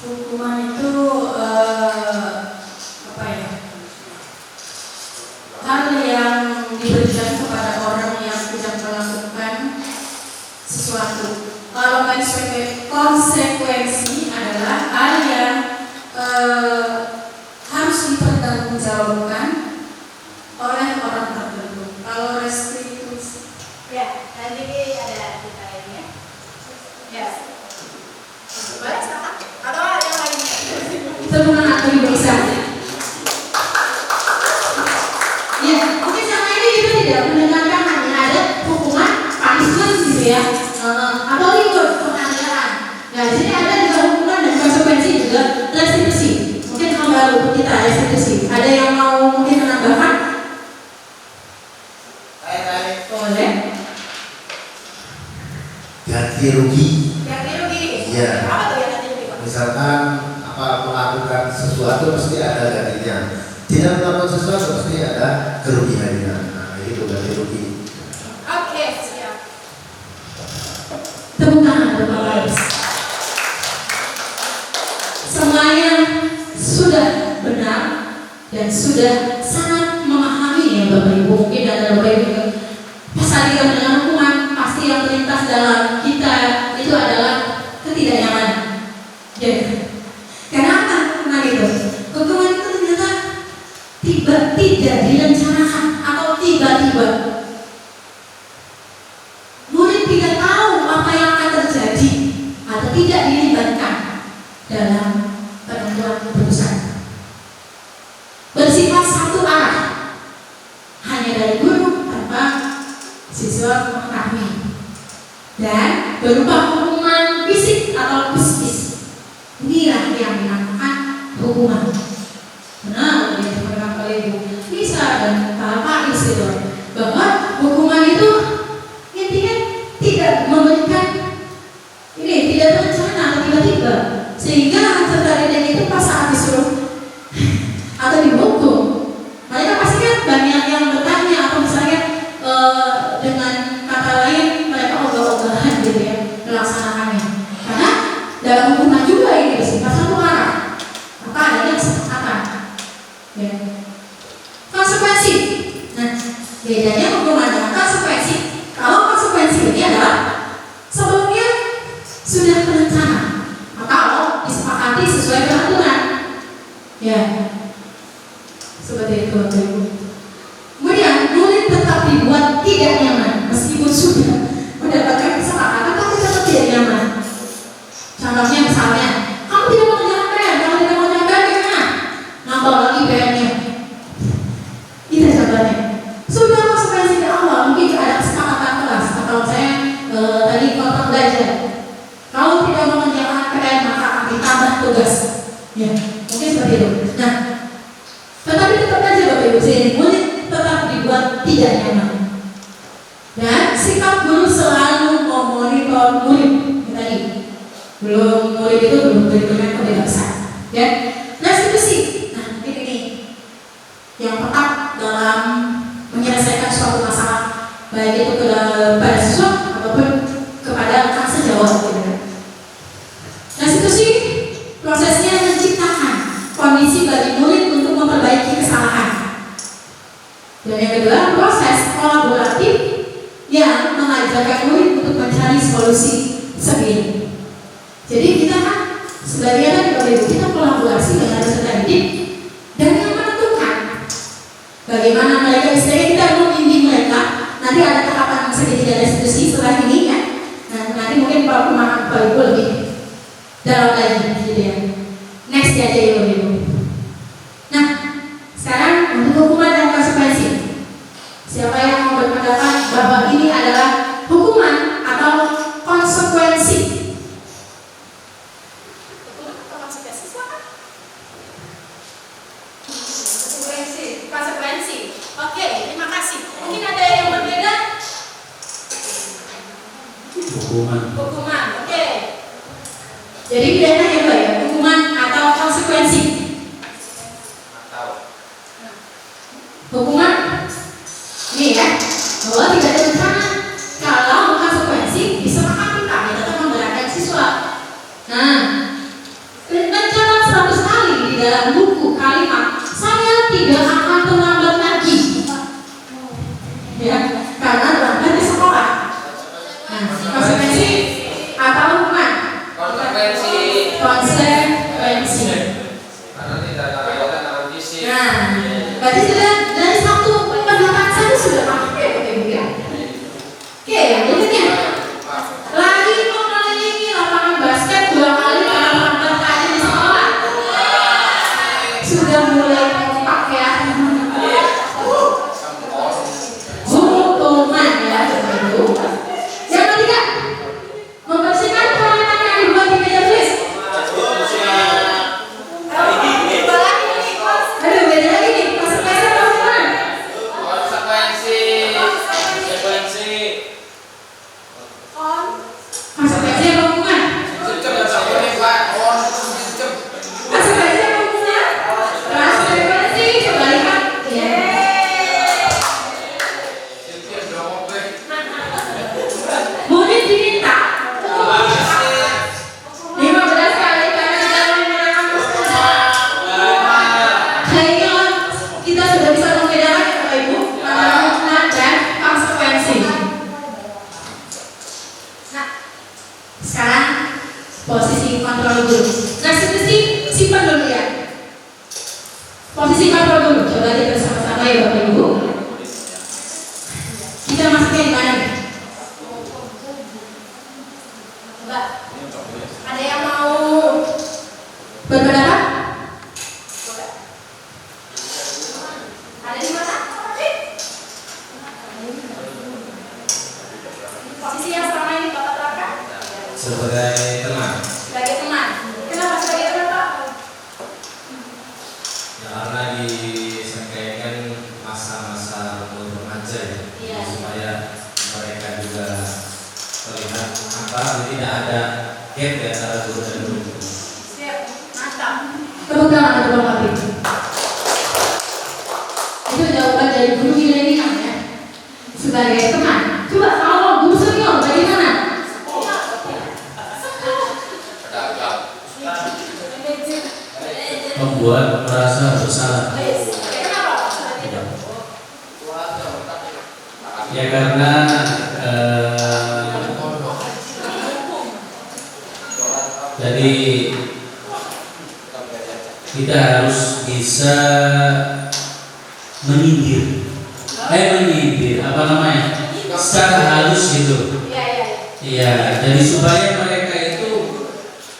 Hukuman itu apa ya? Hal yang diberikan kepada orang yang tidak melakukan sesuatu. Kalau konsekuensi adalah hal yang harus dipertanggungjawabkan oleh orang tertentu. Kalau restitusi, Ya, nanti ada kita ini ya. Ya. Boleh silakan. Atau ada yang lain? itu bukan ahli bisa. Ya, mungkin sama ini kita tidak mendengarkan hanya ada hukuman punishment gitu ya, atau ikut pengadilan. Nah, di sini ada juga hukuman dan konsekuensi juga restitusi. Mungkin hal baru untuk kita restitusi. Ada yang mau mungkin menambahkan? Boleh. Ganti rugi. Ganti rugi. Iya. Apa tuh yang ganti rugi, Pak? Misalkan melakukan sesuatu pasti ada gantinya. Tidak melakukan sesuatu pasti ada kerugiannya. Nah, itu ganti rugi. Oke, siap. Tepuk tangan untuk Bapak Ibu. Semuanya sudah benar dan sudah sangat memahami ya Bapak Ibu. Mungkin ada Bapak Ibu yang pasal dia dengan hukuman, pasti yang terlintas dalam kita itu adalah ketidaknyamanan. Jadi, kenapa hukuman itu? Hukuman itu ternyata tidak direncanakan atau tiba-tiba. Murid tidak tahu apa yang akan terjadi atau tidak dilibatkan dalam penentuan keputusan. Bersifat satu arah, hanya dari guru tanpa siswa mengetahui, dan berupa hukuman fisik atau psikis. Inilah yang dinamakan hukuman. Benar, ya teman-teman Bapak Ibu, bisa dan Bapak Ibu bahwa hukuman itu intinya tidak memberikan ini, tidak terencana atau tiba-tiba, sehingga peserta didik itu pas saat disuruh atau dihukum, mereka pasti kan banyak yang bertanya atau misalnya dengan kata lain mereka ogah-ogahan gitu ya melaksanakannya, karena dalam hukuman juga ini bersifat satu arah, maka adanya kesepakatan ya. Konsekuensi, nah bedanya hukuman dengan konsekuensi. Kalau konsekuensi ini adalah sebelumnya sudah terencana atau disepakati sesuai peraturan ya, seperti itu Bapak Ibu. Kemudian murid tetap dibuat tidak nyaman meskipun sudah mendapatkan kesepakatan tapi tetap tidak nyaman. Contohnya misalnya, kamu tidak mau mengerjakan PR, kamu tidak mau mengerjakan gimana? Nambah lagi PR-nya. Itu contohnya. Sudah konsekuensi di awal, mungkin ada kesepakatan kelas atau saya tadi kontrak belajar. Kalau tidak mau mengerjakan PR maka akan ditambah tugas. Ya, mungkin seperti itu. Nah, tetapi tetap aja Bapak Ibu, sehingga murid tetap dibuat tidak nyaman. Dan sikap guru selalu memonitor murid. Kita Belum murid itu belum diberikan kebebasan. Ya, restitusi. Nah, ini nih yang peka dalam menyelesaikan suatu masalah, baik itu pada siswa ataupun kepada rekan sejawat. Gitu. Restitusi prosesnya menciptakan kondisi bagi murid untuk memperbaiki kesalahan. Dan yang kedua, proses kolaboratif yang mengajarkan murid untuk mencari solusi sendiri. Jadi kita kan sebagai anak kita kolaborasi dengan peserta didik dan yang menentukan bagaimana mereka istilahnya kita membimbing mereka. Nanti ada tahapan segitiga restitusi setelah ini ya. Nah, nanti mungkin Pak Ibu lebih dalam lagi gitu ya. Next ya Ibu. Nah, sekarang untuk hukuman dan konsekuensi. Siapa yang mau berpendapat bahwa ini adalah hukuman atau konsekuensi? Konsekuensi. Oke, terima kasih. Mungkin ada yang berbeda? Hukuman. Oke. Jadi bedanya ya Pak ya, hukuman atau konsekuensi. Hukuman ini ya, bahwa tidak ada bencana. Kalau konsekuensi disepakati kami tetap memberatkan siswa. Nah, mencatat 100 kali di dalam buku kalimat saya tidak akan terlambat lagi. Ya, karena terlambat di sekolah. Nah, konsekuensi atau hukuman? Konsekuensi. Karena tidak terkait dengan visi. Nah, berarti sudah dari satu pendapat saja sudah pakai ya. Oke, yang berikutnya lagi mengelilingi lapangan basket 2 kali dalam 14 hari di sekolah. Sudah mulai kompak ya. Hukuman ya, Ibu. Yang ketiga, membersihkan peralatan yang dibuat di meja tulis. Aduh, beda lagi nih. Konsekuensi apa hukuman? Konsekuensi apa hukuman? Konsekuensi apa hukuman? Konsekuensi kebalikan. Murid diminta 15 kali karena tidak menggunakan masker. Kayaknya kita sudah bisa membedakan ya Bapak Ibu antara hukuman dan konsekuensi. Nah, sekarang posisi kontrol guru. Restitusi simpan dulu ya. Posisi kontrol guru. Coba kita bersama-sama ya Bapak Ibu. Kita masuknya di mana nih? Coba. Ada yang mau berpendapat? Ada di mana? Posisi yang selama ini Bapak terapkan? Sebagai teman. Sebagai teman. Kenapa sebagai teman Pak? Ya, karena disangkakan masa-masa umur remaja ya. Iya. Supaya mereka juga terlihat tidak ada gap di antara guru dan guru. Siap, mantap. Tepuk tangan untuk Bapak Ibu. Itu jawaban dari guru milenial ya. Sebagai teman. Coba kalau guru senior bagaimana? Membuat merasa bersalah. Ya karena jadi kita harus bisa menyindir, apa namanya, secara halus gitu. Iya, jadi supaya mereka itu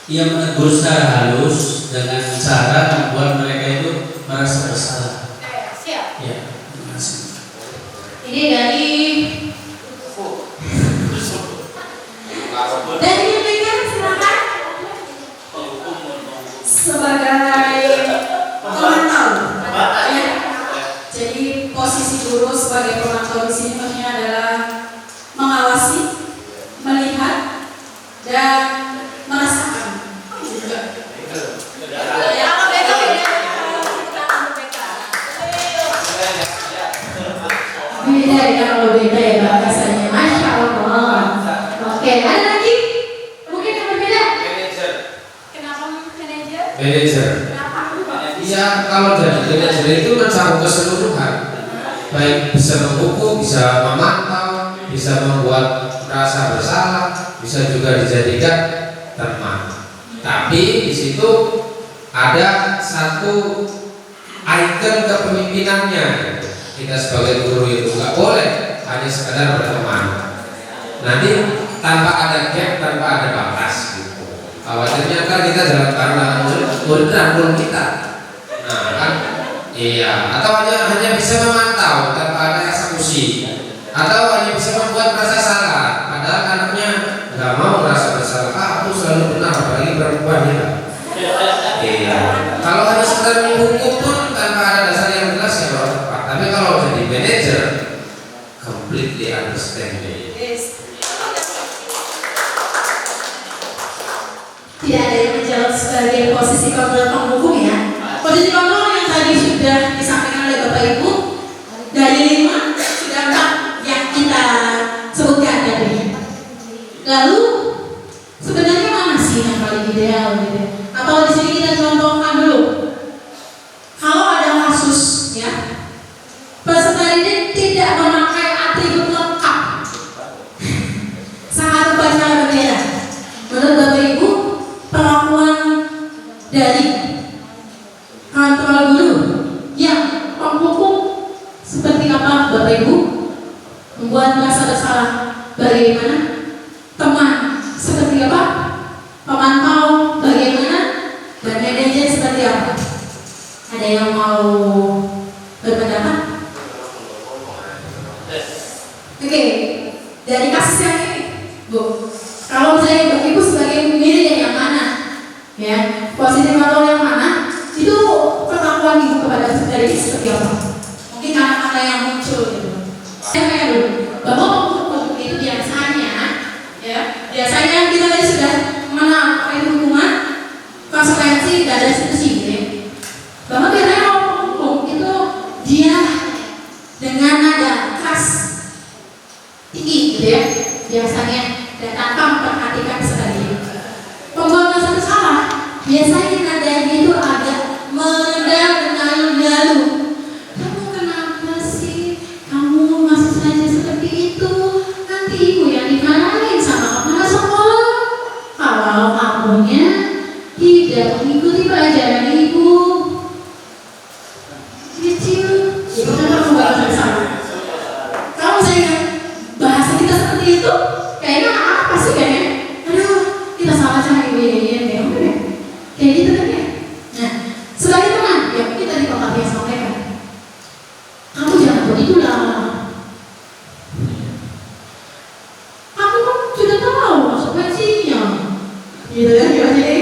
yang menegur secara halus dengan cara membuat mereka itu merasa bersalah. Siap. Ya, terima kasih. Ini dari mereka silakan. Sebagai pemantau, ya. Jadi posisi guru sebagai pemantau di sini maksudnya adalah mengawasi, melihat, dan merasakan keseluruhan, baik bisa menghukum, bisa memantau, bisa membuat merasa bersalah, bisa juga dijadikan teman. Tapi di situ ada satu ikon kepemimpinannya. Kita sebagai guru itu nggak boleh hanya sekedar berteman. Nanti tanpa ada gap, tanpa ada batas gitu. Khawatirnya kan kita jalan karena murid rangkul kita. Nah kan, iya. Atau hanya bisa memantau tanpa ada eksekusi. Atau hanya bisa membuat merasa salah. Padahal anaknya nggak mau merasa bersalah. Aku selalu benar, apalagi perempuan ya. Iya. Kalau hanya sekedar menghukum pun tanpa ada dasar yang jelas ya baru tepat. Tapi kalau jadi manajer, completely understanding. Tidak ada yang menjawab sebagai posisi kontrol penghukum ya. Posisi kontrol yang tadi sudah disampaikan oleh Bapak Ibu dari 5 sudah 4 yang kita sebutkan tadi. Lalu sebenarnya mana sih yang paling ideal gitu? Atau di sini kita contohkan dulu. Kalau ada kasus ya, peserta didik tidak memakai atribut lengkap saat upacara bendera. Menurut Bapak Ibu, perlakuan dari kontrol guru yang penghukum seperti apa Bapak Ibu? Membuat merasa bersalah bagaimana? Teman seperti apa? Pemantau bagaimana? Dan manajer seperti apa? Ada yang mau berpendapat? Oke, dari kasus yang ini, Bu, kalau misalnya Bapak Ibu sebagai manajer yang mana, ya, posisi kontrol yang mana, itu perlakuan Ibu kepada peserta didik seperti apa? Mungkin kata-kata yang muncul gitu. Saya kayak dulu, bahwa hukum itu biasanya, ya, biasanya kita tadi sudah mengenal apa itu hukuman, konsekuensi, dan restitusi gitu ya. Bahwa biasanya kalau hukum itu dia dengan nada keras tinggi gitu ya, biasanya dan tanpa memperhatikan peserta didik. Pembuat merasa bersalah biasanya nadanya itu agak merendah dan lalu-lalu. Kamu kenapa sih? Kamu masih saja seperti itu. Nanti ibu yang dimarahin sama kepala sekolah kalau kamunya tidak mengikuti pelajaran ibu. Kecil, itu kan pembuat merasa bersalah. Kalau saya bahasa kita seperti itu, kayaknya apa sih kayaknya? Aduh, kita salah sama ibu ini ya, kayak gitu kan ya. Nah, sebagai teman, ya kita di Bapak yang sampaikan, kamu jangan begitulah. Kamu kan sudah tahu konsekuensinya, gitu kan? Jadi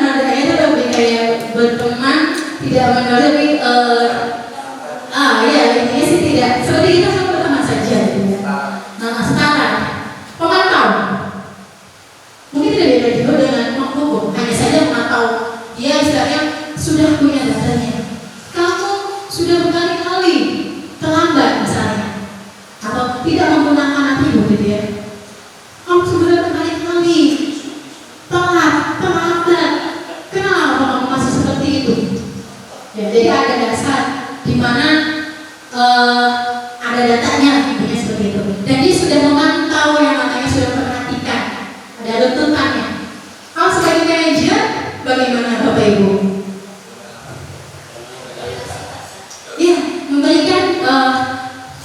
nadanya itu lebih kayak berteman, tidak menolak, ya intinya sih tidak seperti itu, kan berteman saja. Gitu ya. Nah, sekarang pemantau mungkin tidak beda juga dengan penghukum, hanya saja memantau dia istilahnya sudah punya datanya. Kamu sudah berkali-kali terlambat misalnya, atau tidak menggunakan atribut gitu ya. Kamu sudah berkali-kali telat, terlambat. Kenapa kamu masih seperti itu? Ya, jadi ada dasar di mana ada datanya, intinya seperti itu. Dan dia sudah memantau yang katanya sudah memperhatikan, ada runtutannya. Kalau sebagai manajer, bagaimana Bapak Ibu? Ya, memberikan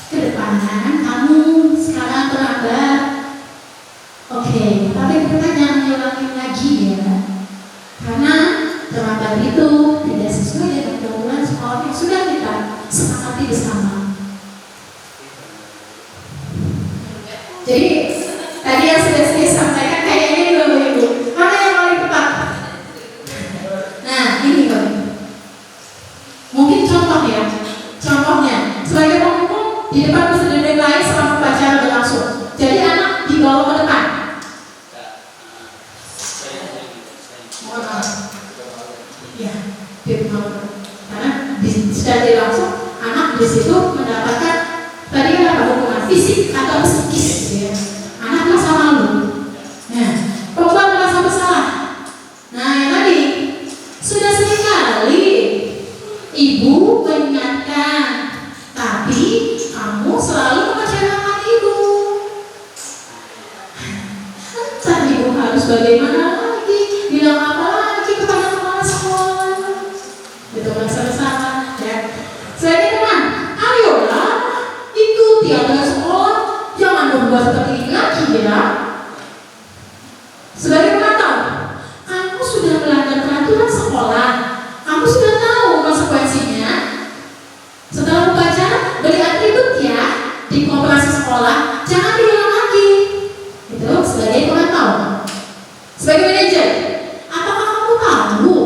kedepanan kamu sekarang terlambat. Oke, tapi kita jangan ngulangin lagi ya, karena terlambat itu tidak sesuai dengan peraturan sekolah yang sudah kita sepakati bersama. Jadi tadi yang sudah saya sampaikan kayaknya ini Bapak Ibu, mana yang paling tepat? Nah ini Bapak Ibu, mungkin contoh ya, contohnya sebagai penghukum di depan peserta didik lain selama upacara berlangsung. Jadi anak dibawa ke depan. Mohon maaf. Ya, karena sudah berlangsung, anak di situ mendapatkan tadi apa hukuman fisik atau psikis ya. Anak merasa malu. Nah, pembuat merasa bersalah. Nah, yang tadi sudah seringkali ibu mengingatkan bagaimana lagi, bilang apa lagi kepada kepala sekolah, gitu kan sama-sama ya. Sebagai teman, ayolah ikuti aturan sekolah, jangan berbuat seperti ini lagi ya. Sebagai penonton, kamu sudah melanggar peraturan sekolah, kamu sudah tahu konsekuensinya. Setelah upacara, beri atribut ya di koperasi sekolah, jangan diulang lagi. Itu sebagai penonton. Sebagai manajer, apakah kamu tahu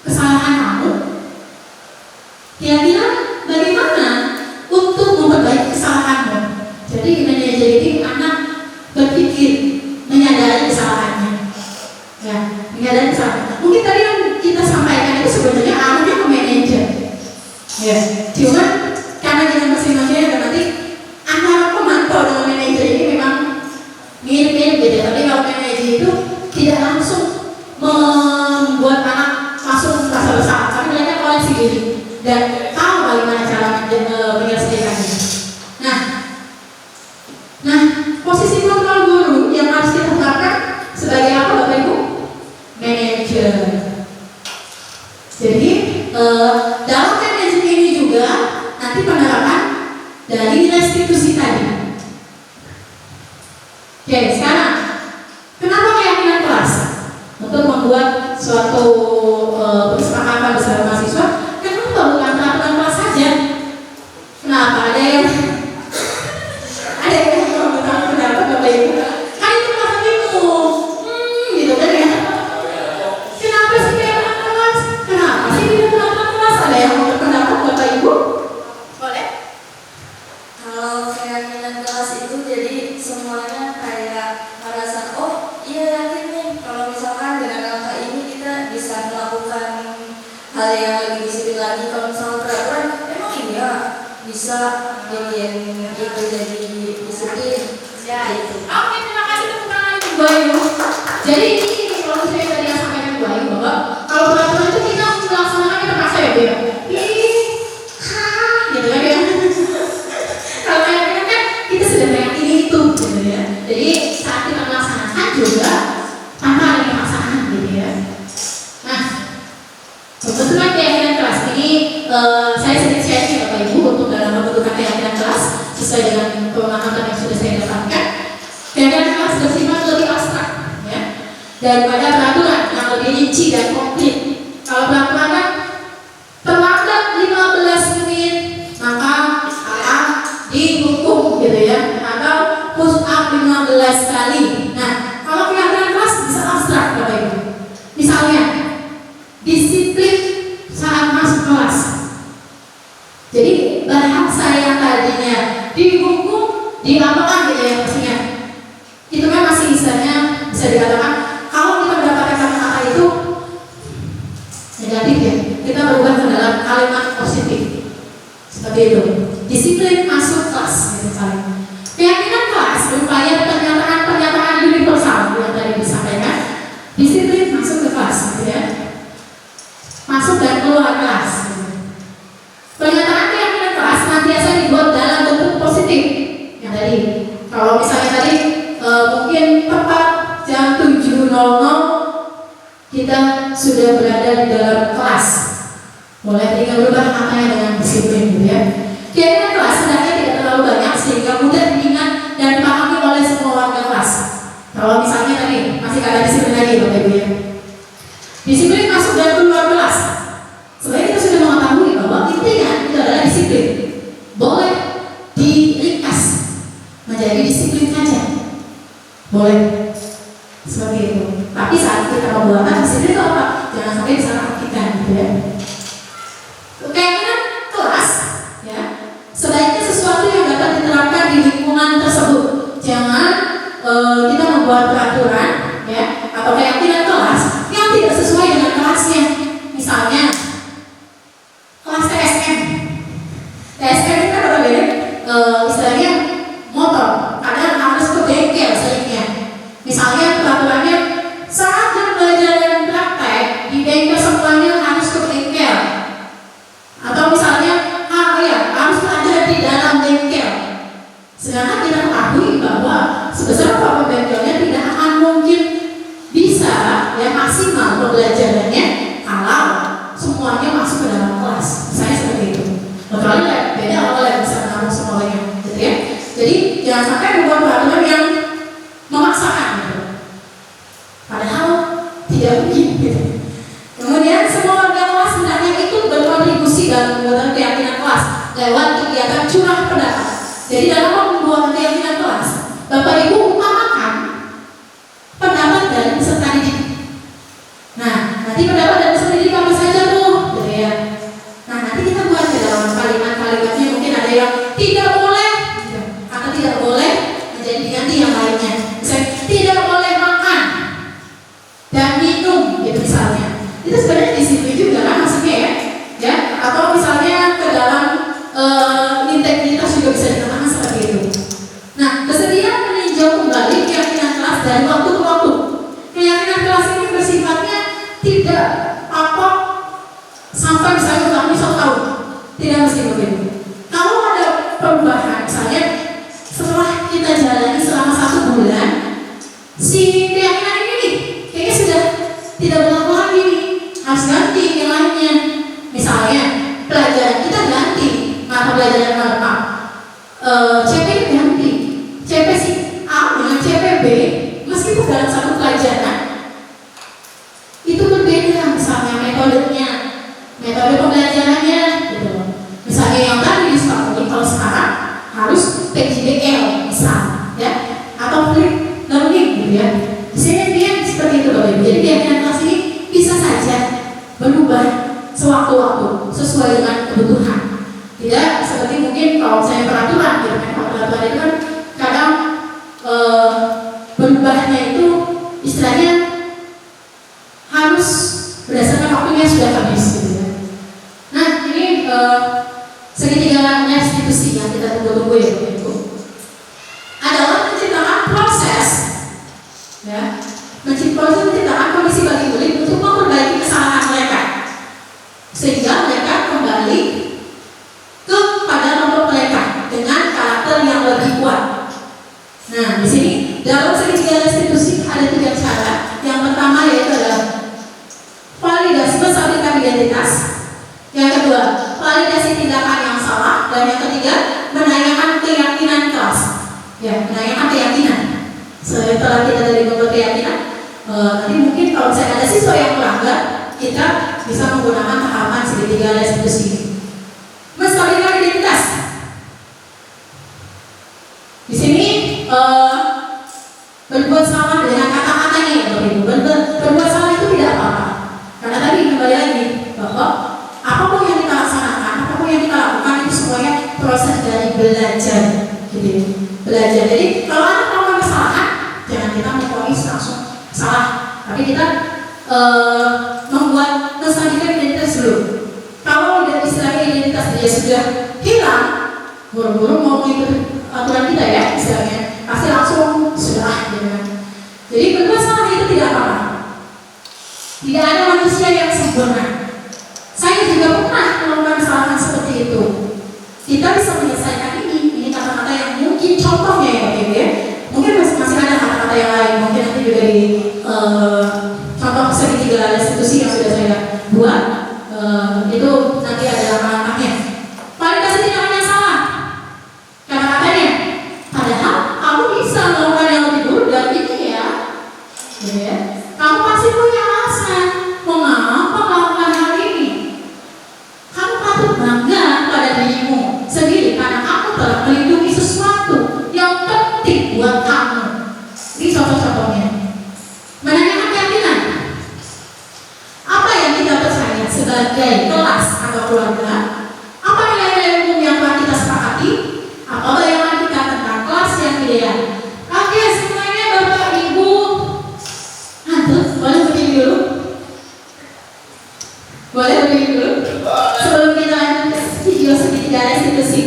kesalahan kamu? Kira-kira bagaimana untuk memperbaiki kesalahanmu? Jadi manajer ini anak berpikir, menyadari kesalahannya. Ya, menyadari kesalahan. Mungkin tadi yang kita sampaikan itu sebenarnya arahnya ke manajer. Ya, cuman karena kita masing-masing ada nanti antara pemantau dengan manajer ini memang mirip-mirip gitu. Tapi kalau manajer itu tidak langsung membuat anak masuk merasa bersalah, tapi mereka koleksi diri dan tahu bagaimana cara menyelesaikannya. Nah, posisi kontrol guru yang harus kita tetapkan sebagai apa, Bapak Ibu? Manajer. Jadi dalam manajer ini juga nanti penerapan dari restitusi tadi. Oke, sekarang kenapa keyakinan kelas untuk membuat suatu kesepakatan bersama mahasiswa? Kenapa bukan peraturan kelas saja? Kenapa ada yang berpendapat Bapak Ibu? Kan itu kelas bingung, gitu kan ya? Kenapa sih keyakinan kelas? Kenapa sih tidak peraturan kelas? Ada yang mau berpendapat Bapak Ibu? Boleh? Kalau keyakinan kelas itu jadi semuanya kayak merasa, oh iya yakin nih kalau misalkan dengan angka ini kita bisa melakukan hal yang lebih disiplin lagi. Kalau misalkan peraturan, emang iya bisa jadiin itu jadi disiplin ya itu. Oke, terima kasih tepuk tangan untuk Bu Ayu. Jadi ini kalau saya tadi yang sampaikan Bu Ayu bahwa kalau peraturan itu kita melaksanakan terpaksa ya Bu ya. Gitu kan ya. Kalau yang kan kita sudah meyakini itu gitu ya. Jadi saat kita melaksanakan juga tanpa ada paksaan gitu ya. Nah, kebetulan keyakinan kelas ini saya sedikit sharing Bapak Ibu untuk dalam pembentukan keyakinan kelas sesuai dengan pemahaman yang sudah saya dapatkan. Keyakinan kelas bersifat lebih abstrak ya, daripada peraturan yang lebih rinci dan konkret. Kalau peraturan kan terlambat 15 menit maka AA dihukum gitu ya, atau push up 15 kali. Nah, kalau keyakinan kelas bisa abstrak Bapak Ibu. Misalnya disiplin saat masuk kelas. Jadi bahasa yang tadinya dihukum, diapakan gitu ya maksudnya. Itu kan masih istilahnya bisa dikatakan kalau kita mendapatkan kata-kata itu negatif ya, kita berubah ke dalam kalimat positif. Seperti itu. Disiplin masuk kelas gitu misalnya. Keyakinan kelas berupaya pernyataan universal yang tadi disampaikan. Disiplin masuk ke kelas gitu ya. Masuk dan keluar kelas. Pernyataan keyakinan kelas senantiasa dibuat dalam bentuk positif. Yang tadi, kalau misalnya tadi mungkin tepat jam 7.00 kita sudah berada di dalam kelas. Boleh tinggal berubah katanya dengan disiplin gitu ya. Keyakinan kelas sebenarnya tidak terlalu banyak sehingga mudah diingat dan dipahami oleh semua warga kelas. Kalau misalnya tadi masih kata disiplin lagi Bapak Ibu ya. Disiplin masuk dan keluar kelas. Sebenarnya kita sudah mengetahui bahwa intinya itu adalah disiplin. Boleh diringkas menjadi disiplin saja. Boleh seperti itu. Tapi saat kita membuatkan disiplin itu apa? Jangan sampai disalahartikan gitu ya. Keyakinan kelas ya, sebaiknya sesuatu yang dapat diterapkan di lingkungan tersebut. Jangan kita membuat peraturan ya atau keyakinan kelas yang tidak sesuai dengan kelasnya. Misalnya kelas TSM. TSM itu kan berbeda istilahnya motor, kadang harus ke bengkel seringnya. Misalnya peraturannya saat jam belajar dan praktek di bengkel semuanya harus ke bengkel. Atau misalnya harus belajar di dalam bengkel. Sedangkan kita ketahui bahwa sebesar apapun bengkelnya tidak akan mungkin bisa ya maksimal pembelajarannya kalau semuanya masuk ke dalam kelas, misalnya seperti itu. Kecuali beda kalau bisa menampung semuanya, gitu ya. Jadi jangan sampai membuat peraturan yang memaksakan, gitu. Padahal tidak mungkin, gitu. Kemudian semua warga kelas hendaknya ikut berkontribusi dalam pembuatan keyakinan kelas lewat kegiatan curah pendapat. Jadi dalam pembuatan keyakinan kelas, Bapak Ibu utamakan pendapat dari peserta didik. Nah, nanti pendapat dari peserta didik apa saja tuh, gitu ya. Nah, nanti kita buat ke dalam kalimat-kalimatnya, mungkin ada yang tidak boleh, gitu, atau tidak boleh menjadi diganti yang lainnya. Misalnya tidak boleh makan dan minum, gitu misalnya. Itu sebenarnya disiplin juga kan maksudnya ya. Atau misalnya ke dalam integritas juga bisa dikatakan seperti itu. Nah, kesediaan meninjau kembali keyakinan kelas dari waktu ke waktu. Keyakinan kelas ini bersifatnya tidak apa sampai misalnya utangnya 1 tahun, tidak mesti begitu. Kalau ada perubahan, misalnya setelah kita jalani selama 1 bulan, si keyakinan ini nih kayaknya sudah tidak berlaku lagi nih, harus ganti nilainya. Misalnya pelajaran kita ganti, mata pelajaran apa? CP ganti, CP si A dengan CP B, meskipun dalam satu pelajaran itu berbeda, misalnya metodenya, metode pembelajarannya, gitu. Misalnya yang tadi disepakati, kalau sekarang harus PJDL, misal, ya, atau flip learning, gitu ya. Di sini dia seperti itu, Bapak Ibu. Jadi keyakinan kelas ini bisa saja berubah sewaktu-waktu sesuai dengan kebutuhan. Tidak seperti mungkin kalau saya peraturan, ya, peraturan itu kan kadang berubahnya itu istilahnya harus berdasarkan waktunya sudah habis, gitu ya. Nah, ini segitiga institusi yang kita tunggu-tunggu ya, Bapak Ibu, adalah menciptakan proses, ya, menciptakan kondisi bagi murid untuk memperbaiki kesalahan mereka, sehingga mereka kembali kepada kelompok mereka dengan karakter yang lebih kuat. Nah, di sini dalam segitiga institusi ada 3 cara. Yang pertama yaitu adalah validasi menstabilkan identitas. Yang kedua, validasi tindakan yang salah. Dan yang ketiga, menanyakan keyakinan kelas. Ya, menanyakan keyakinan. Setelah kita dari membuat keyakinan, nanti mungkin kalau saya ada siswa yang melanggar, kita bisa menggunakan tahapan segitiga institusi ini. Menstabilkan identitas. Di sini berbuat salah dengan kata-katanya ya, Bapak Ibu. Berbuat salah itu tidak apa-apa. Karena tadi kembali lagi bahwa apapun yang kita laksanakan, apapun yang kita lakukan itu semuanya proses dari belajar, gitu. Belajar. Jadi kalau ada melakukan kesalahan, jangan kita memvonis langsung salah, tapi kita membuat menstabilkan identitas dulu. Kalau istilahnya identitas dia sudah hilang, buru-buru mau mengikuti aturan kita ya, istilahnya pasti langsung sudah, gitu kan. Jadi berbuat salah itu tidak apa-apa. Tidak ada manusia yang sempurna. Saya juga pernah melakukan kesalahan seperti itu. Kita bisa menyelesaikan ini kata-kata yang mungkin contohnya ya, Bapak Ibu ya. Mungkin masih ada kata-kata yang lain, mungkin nanti juga di contoh segitiga institusi yang sudah saya buat, itu nanti ada langkah-langkahnya. Validasi tindakan yang salah, kata-katanya. Padahal kamu bisa melakukan yang lebih buruk dari ini ya, gitu ya. Kamu pasti punya alasan mengapa melakukan hal ini. Kamu patut bangga pada dirimu sendiri karena kamu telah melindungi sesuatu yang penting buat kamu. Ini contoh-contohnya. Menanyakan keyakinan. Apa yang kita percaya sebagai kelas atau keluarga? Apa nilai-nilai umum yang telah kita sepakati? Apa bayangan kita tentang kelas yang ideal? Oke, semuanya Bapak Ibu. Boleh berdiri dulu? Boleh berdiri dulu? Sebelum kita lanjut ke video segitiga institusi.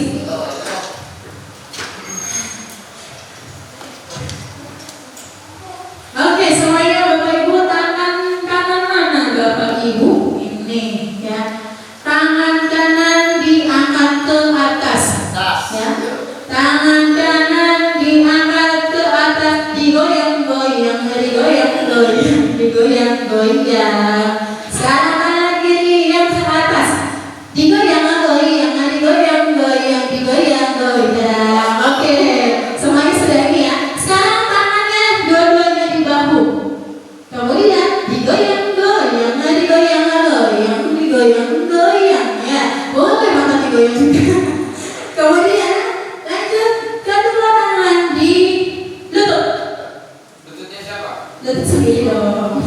Oke, semuanya Bapak Ibu, tangan kanan mana Bapak Ibu? Ini ya. Tangan kanan diangkat ke atas. Ya. Tangan kanan diangkat ke atas, digoyang-goyang, digoyang-goyang. Lutut sendiri dong.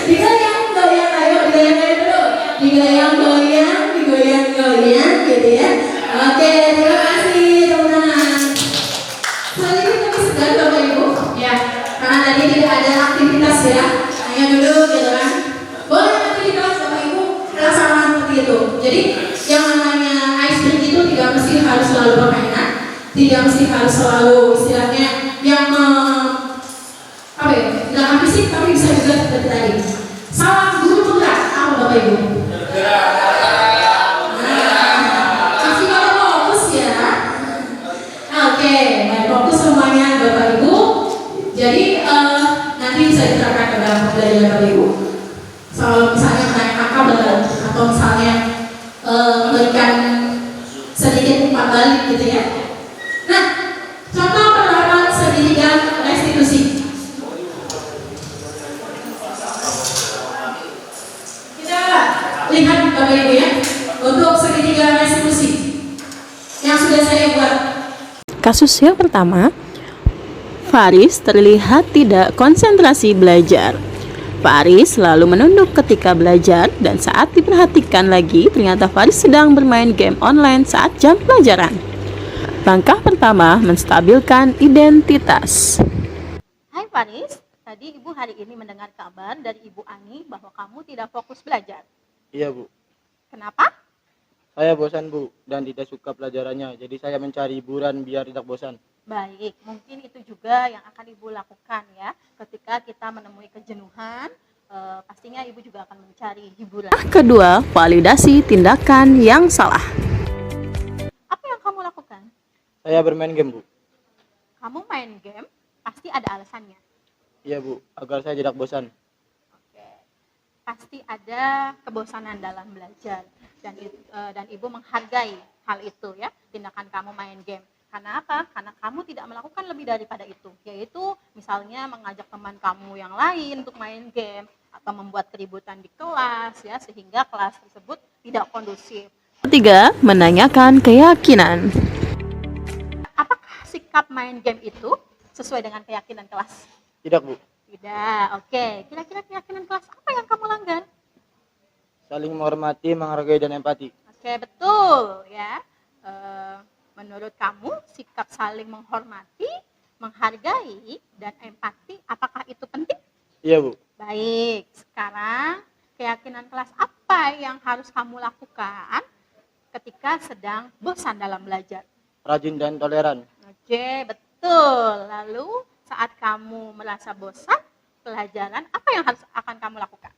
Digoyang-goyang, ayo digoyang-goyang dulu. Digoyang-goyang, digoyang-goyang gitu ya. Oke, terima kasih teman-teman. Selanjutnya kami sedang Bapak Ibu, ya, karena tadi tidak ada aktivitas ya, hanya duduk gitu kan. Boleh aktivitas Bapak Ibu, laksanakan seperti itu. Jadi yang namanya ice break itu tidak mesti harus selalu permainan, tidak mesti harus selalu istilahnya yang apa ya, gerakan fisik, tapi bisa juga seperti tadi. Salam guru penggerak apa Bapak Ibu? Masih pada fokus ya. Oke, baik, fokus semuanya Bapak Ibu. Jadi nanti bisa diterapkan ke dalam pembelajaran Bapak Ibu. Soal misalnya menaik kabel atau misalnya memberikan sedikit umpan balik gitu ya. Nah, contoh penerapan segitiga restitusi. Kita lihat Bapak Ibu ya, untuk segitiga restitusi yang sudah saya buat. Kasus yang pertama, Faris terlihat tidak konsentrasi belajar. Faris selalu menunduk ketika belajar dan saat diperhatikan lagi ternyata Faris sedang bermain game online saat jam pelajaran. Langkah pertama, menstabilkan identitas. Hai Faris, tadi Ibu hari ini mendengar kabar dari Ibu Ani bahwa kamu tidak fokus belajar. Iya Bu, Kenapa? saya bosan Bu dan tidak suka pelajarannya, jadi saya mencari hiburan biar tidak bosan. Baik, mungkin itu juga yang akan Ibu lakukan ya. Ketika kita menemui kejenuhan, pastinya Ibu juga akan mencari hiburan. Kedua, validasi tindakan yang salah. Apa yang kamu lakukan? Saya bermain game Bu. Kamu main game, pasti ada alasannya. Iya Bu, agar saya tidak bosan. Oke. Pasti ada kebosanan dalam belajar dan Ibu menghargai hal itu ya, tindakan kamu main game. Karena apa? Karena kamu tidak melakukan lebih daripada itu, yaitu misalnya mengajak teman kamu yang lain untuk main game atau membuat keributan di kelas ya, sehingga kelas tersebut tidak kondusif. Ketiga, menanyakan keyakinan. Apakah sikap main game itu sesuai dengan keyakinan kelas? Tidak Bu, Tidak. Oke, kira-kira keyakinan kelas apa yang kamu langgar? saling menghormati, menghargai dan empati. Oke, betul ya. Menurut kamu sikap saling menghormati, menghargai, dan empati, apakah itu penting? Iya Bu, Baik, sekarang keyakinan kelas apa yang harus kamu lakukan ketika sedang bosan dalam belajar? rajin dan toleran. Oke, betul. Lalu saat kamu merasa bosan pelajaran, apa yang akan kamu lakukan?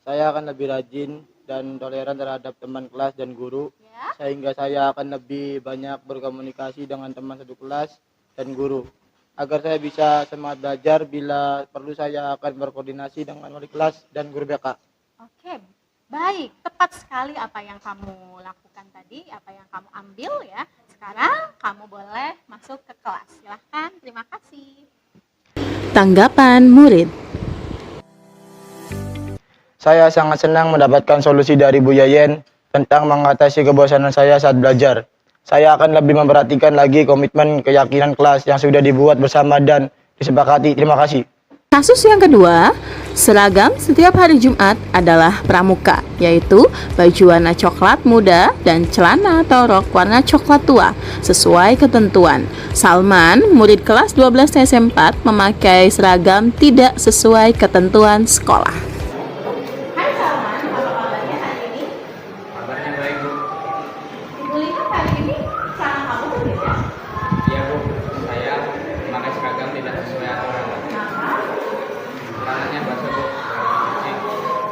Saya akan lebih rajin dan toleran terhadap teman kelas dan guru, Ya, sehingga saya akan lebih banyak berkomunikasi dengan teman satu kelas dan guru. Agar saya bisa semangat belajar, bila perlu saya akan berkoordinasi dengan wali kelas dan guru BK. oke, baik. Tepat sekali apa yang kamu lakukan tadi, apa yang kamu ambil ya. Sekarang kamu boleh masuk ke kelas. Silahkan, terima kasih. Tanggapan murid. Saya sangat senang mendapatkan solusi dari Bu Yayen tentang mengatasi kebosanan saya saat belajar. Saya akan lebih memperhatikan lagi komitmen keyakinan kelas yang sudah dibuat bersama dan disepakati. Terima kasih. Kasus yang kedua, seragam setiap hari Jumat adalah pramuka, yaitu baju warna coklat muda dan celana atau rok warna coklat tua, sesuai ketentuan. Salman, murid kelas 12 TS4, memakai seragam tidak sesuai ketentuan sekolah. Hai Salman, apa kabarnya hari ini? Kabarnya baik Bu. Ibu lihat hari ini cara kamu berbeda. Iya Bu, saya memakai seragam tidak sesuai aturan. Kenapa? Celananya basah Bu.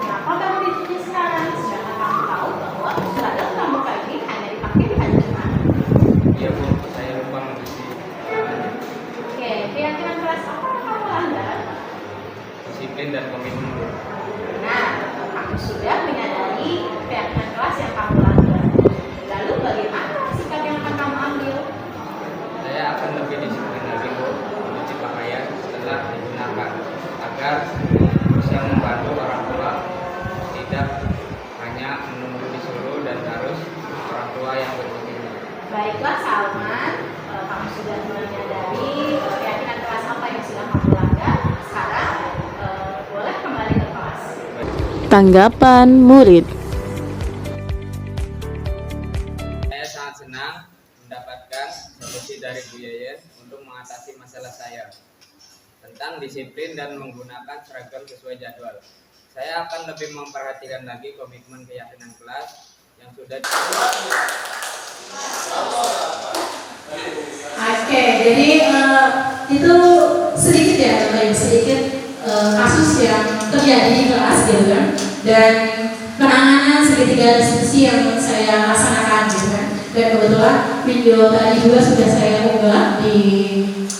Kenapa kamu dicuci sekarang? Sedangkan kamu tahu bahwa seragam kamu kayak ini hanya dipakai di hari Jumat. Iya Bu, saya lupa mencuci. Oke, keyakinan kelas apa yang kamu langgar? Disiplin dan komitmen Bu. Nah, kamu sudah menyadari keyakinan kelas yang kamu langgar. Lalu bagaimana sikap yang akan kamu ambil? Saya akan lebih disiplin lagi Bu, mencuci pakaian setelah digunakan agar bisa membantu orang tua, tidak hanya menunggu disuruh dan harus orang tua yang berkomitmen. Baiklah Salman, kamu sudah menyadari keyakinan kelas apa yang sudah kamu Tanggapan murid. Saya sangat senang mendapatkan solusi dari Bu Yeyen untuk mengatasi masalah saya tentang disiplin dan menggunakan seragam sesuai jadwal. Saya akan lebih memperhatikan lagi komitmen keyakinan kelas yang sudah Oke, jadi itu sedikit ya, sedikit kasus yang terjadi di kelas gitu kan, dan penanganan segitiga diskusi yang saya laksanakan gitu kan. Dan kebetulan video tadi juga sudah saya unggah di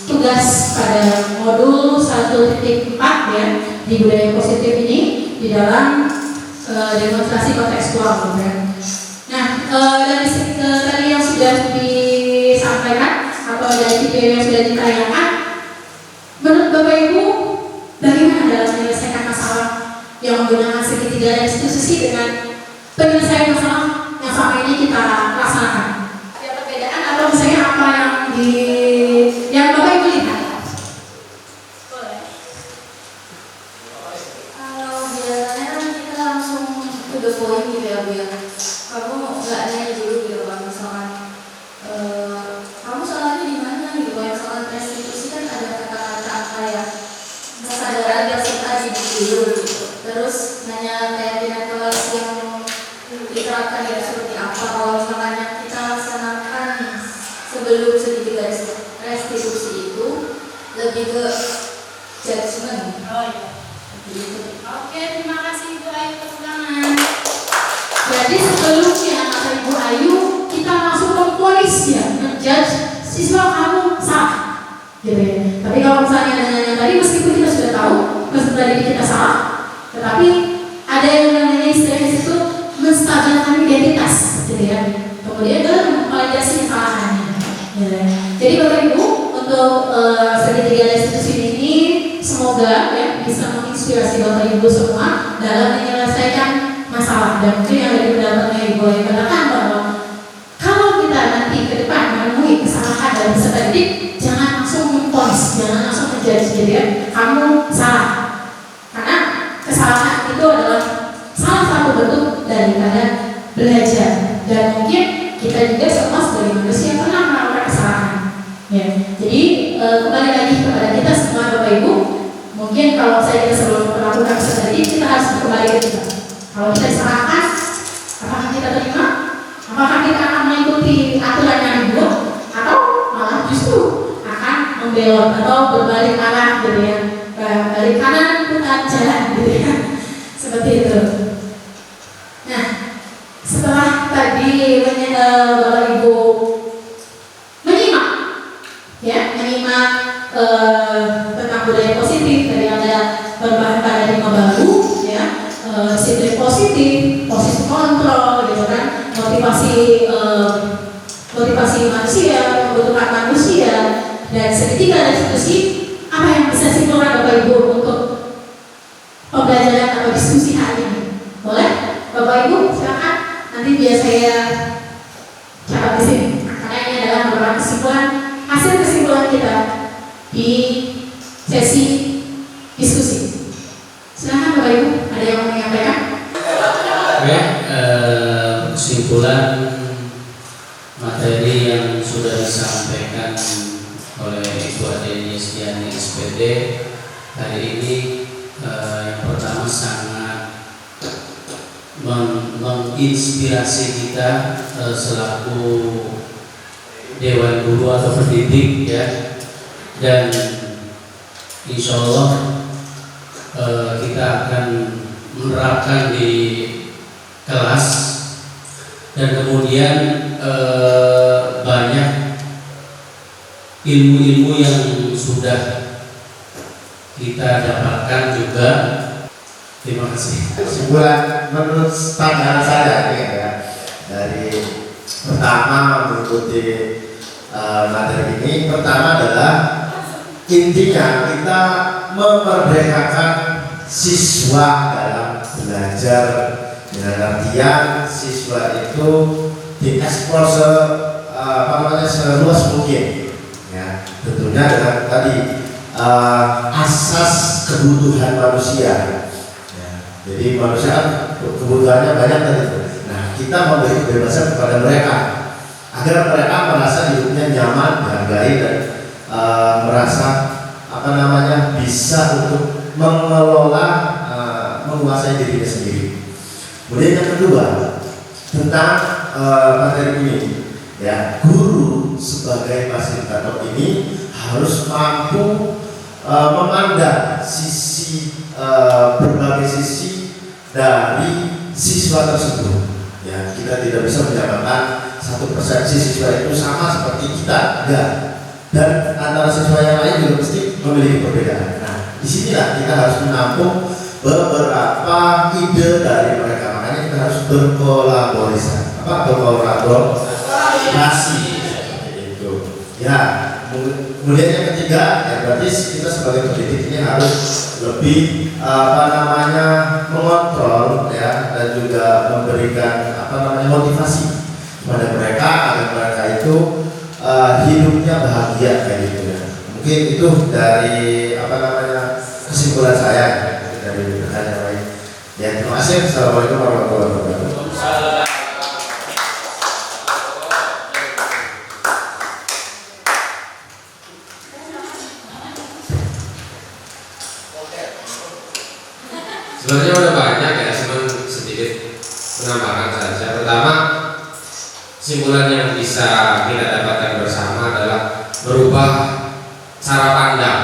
tugas pada modul 1.4 ya, di budaya positif ini di dalam demonstrasi kontekstual gitu kan. Nah, dari tadi yang sudah disampaikan atau dari video yang sudah ditayangkan, menurut Bapak Ibu bagaimana dalam menyelesaikan masalah yang menggunakan segitiga dan institusi dengan penyelesaian masalah yang selama ini kita laksanakan? Ada perbedaan atau misalnya apa yang Bapak Ibu lihat? Boleh. Kalau biasanya kan kita langsung to the point gitu ya Bu ya. Kamu nggak nanya dulu gitu kan, misalkan kamu salahnya di mana gitu. Kalau misalkan restitusi kan ada kata-kata kayak kesadaran berserta didik dulu gitu. Terus nanya keyakinan kelas yang diterapkan itu seperti apa. Kalau misalkan yang kita laksanakan sebelum segitiga restitusi itu lebih ke judgement. Oh iya. Gitu. Oke, terima kasih Ibu Ayu, tepuk tangan. Jadi sebelumnya kata Ibu Ayu, kita langsung memponis ya, menjudge siswa kamu salah, gitu ya. Tapi kalau misalnya nanya tadi, meskipun kita sudah tahu, meskipun tadi kita salah, tetapi ada yang namanya istilahnya itu menstabilkan identitas, gitu ya. Kemudian baru memvalidasi kesalahannya. Ya. Jadi Bapak Ibu, untuk segitiga restitusi ini semoga ya bisa menginspirasi Bapak Ibu semua dalam menyelesaikan masalah. Dan mungkin yang dari pendapatnya Ibu yang katakan bahwa kalau kita nanti ke depan menemui kesalahan dari peserta didik, jangan langsung memponis, jangan langsung menjudge gitu ya, kamu salah, karena kesalahan itu adalah salah satu bentuk daripada belajar. Dan mungkin kita juga semua sebagai manusia pernah melakukan kesalahan ya. Jadi kembali lagi kepada kita semua Bapak Ibu, mungkin kalau saya kita sebelum melakukan peserta didik, kita harus kembali ke kita. Kalau kita disalahkan, apakah kita terima? Apakah kita akan mengikuti aturan yang dibuat, atau malah justru akan membelot atau berbalik arah gitu ya, balik kanan putar jalan gitu ya, seperti itu. Nah, setelah tadi Bapak Ibu menyimak tentang budaya positif, dari ada perubahan paradigma baru ya, disiplin positif, positif kontrol gitu kan, motivasi manusia, kebutuhan manusia, dan segitiga restitusi. Apa yang bisa simpulkan Bapak Ibu untuk pembelajaran atau diskusi hari ini? Boleh? Bapak Ibu silakan, nanti biar saya catat di sini, karena ini adalah beberapa kesimpulan, hasil kesimpulan kita di sesi diskusi. Silakan Bapak Ibu, ada yang mau menyampaikan? Oke, kesimpulan materi yang sudah disampaikan oleh Ibu Adeni Estiani SPD hari ini, yang pertama sangat menginspirasi kita selaku Dewan Guru atau pendidik ya, dan insya Allah kita akan menerapkan di kelas, dan kemudian banyak ilmu-ilmu yang sudah kita dapatkan juga. Terima kasih. Kesimpulan menurut pandangan saya ya, dari pertama mengikuti materi ini, pertama adalah intinya kita memerdekakan siswa dalam belajar, dengan artian siswa itu dieksplor seluas mungkin ya, tentunya dengan tadi asas kebutuhan manusia ya. Jadi manusia kan kebutuhannya banyak tadi. Nah, kita memberi kebebasan kepada mereka agar mereka merasa hidupnya nyaman, dihargai dan merasa bisa untuk mengelola, menguasai dirinya sendiri. Kemudian yang kedua tentang materi ini, ya, guru sebagai fasilitator ini harus mampu memandang berbagai sisi dari siswa tersebut. Ya, kita tidak bisa menyamakan satu persepsi siswa itu sama seperti kita, enggak. Dan antara siswa yang lain juga mesti memiliki perbedaan. Nah, disinilah kita harus menampung beberapa ide dari mereka. Makanya kita harus berkolaborasi. Berkolaborasi. Itu. Ya. Kemudian yang ketiga, ya berarti kita sebagai pendidik ini harus lebih mengontrol, ya, dan juga memberikan motivasi kepada mereka agar mereka itu hidupnya bahagia kayak gitu ya. Mungkin itu dari kesimpulan saya dari pertanyaan lain. Ya, terima kasih. Assalamualaikum warahmatullahi wabarakatuh. Sebenarnya udah banyak ya, cuma sedikit menambahkan saja. Pertama, kesimpulan yang bisa kita dapatkan bersama adalah merubah cara pandang,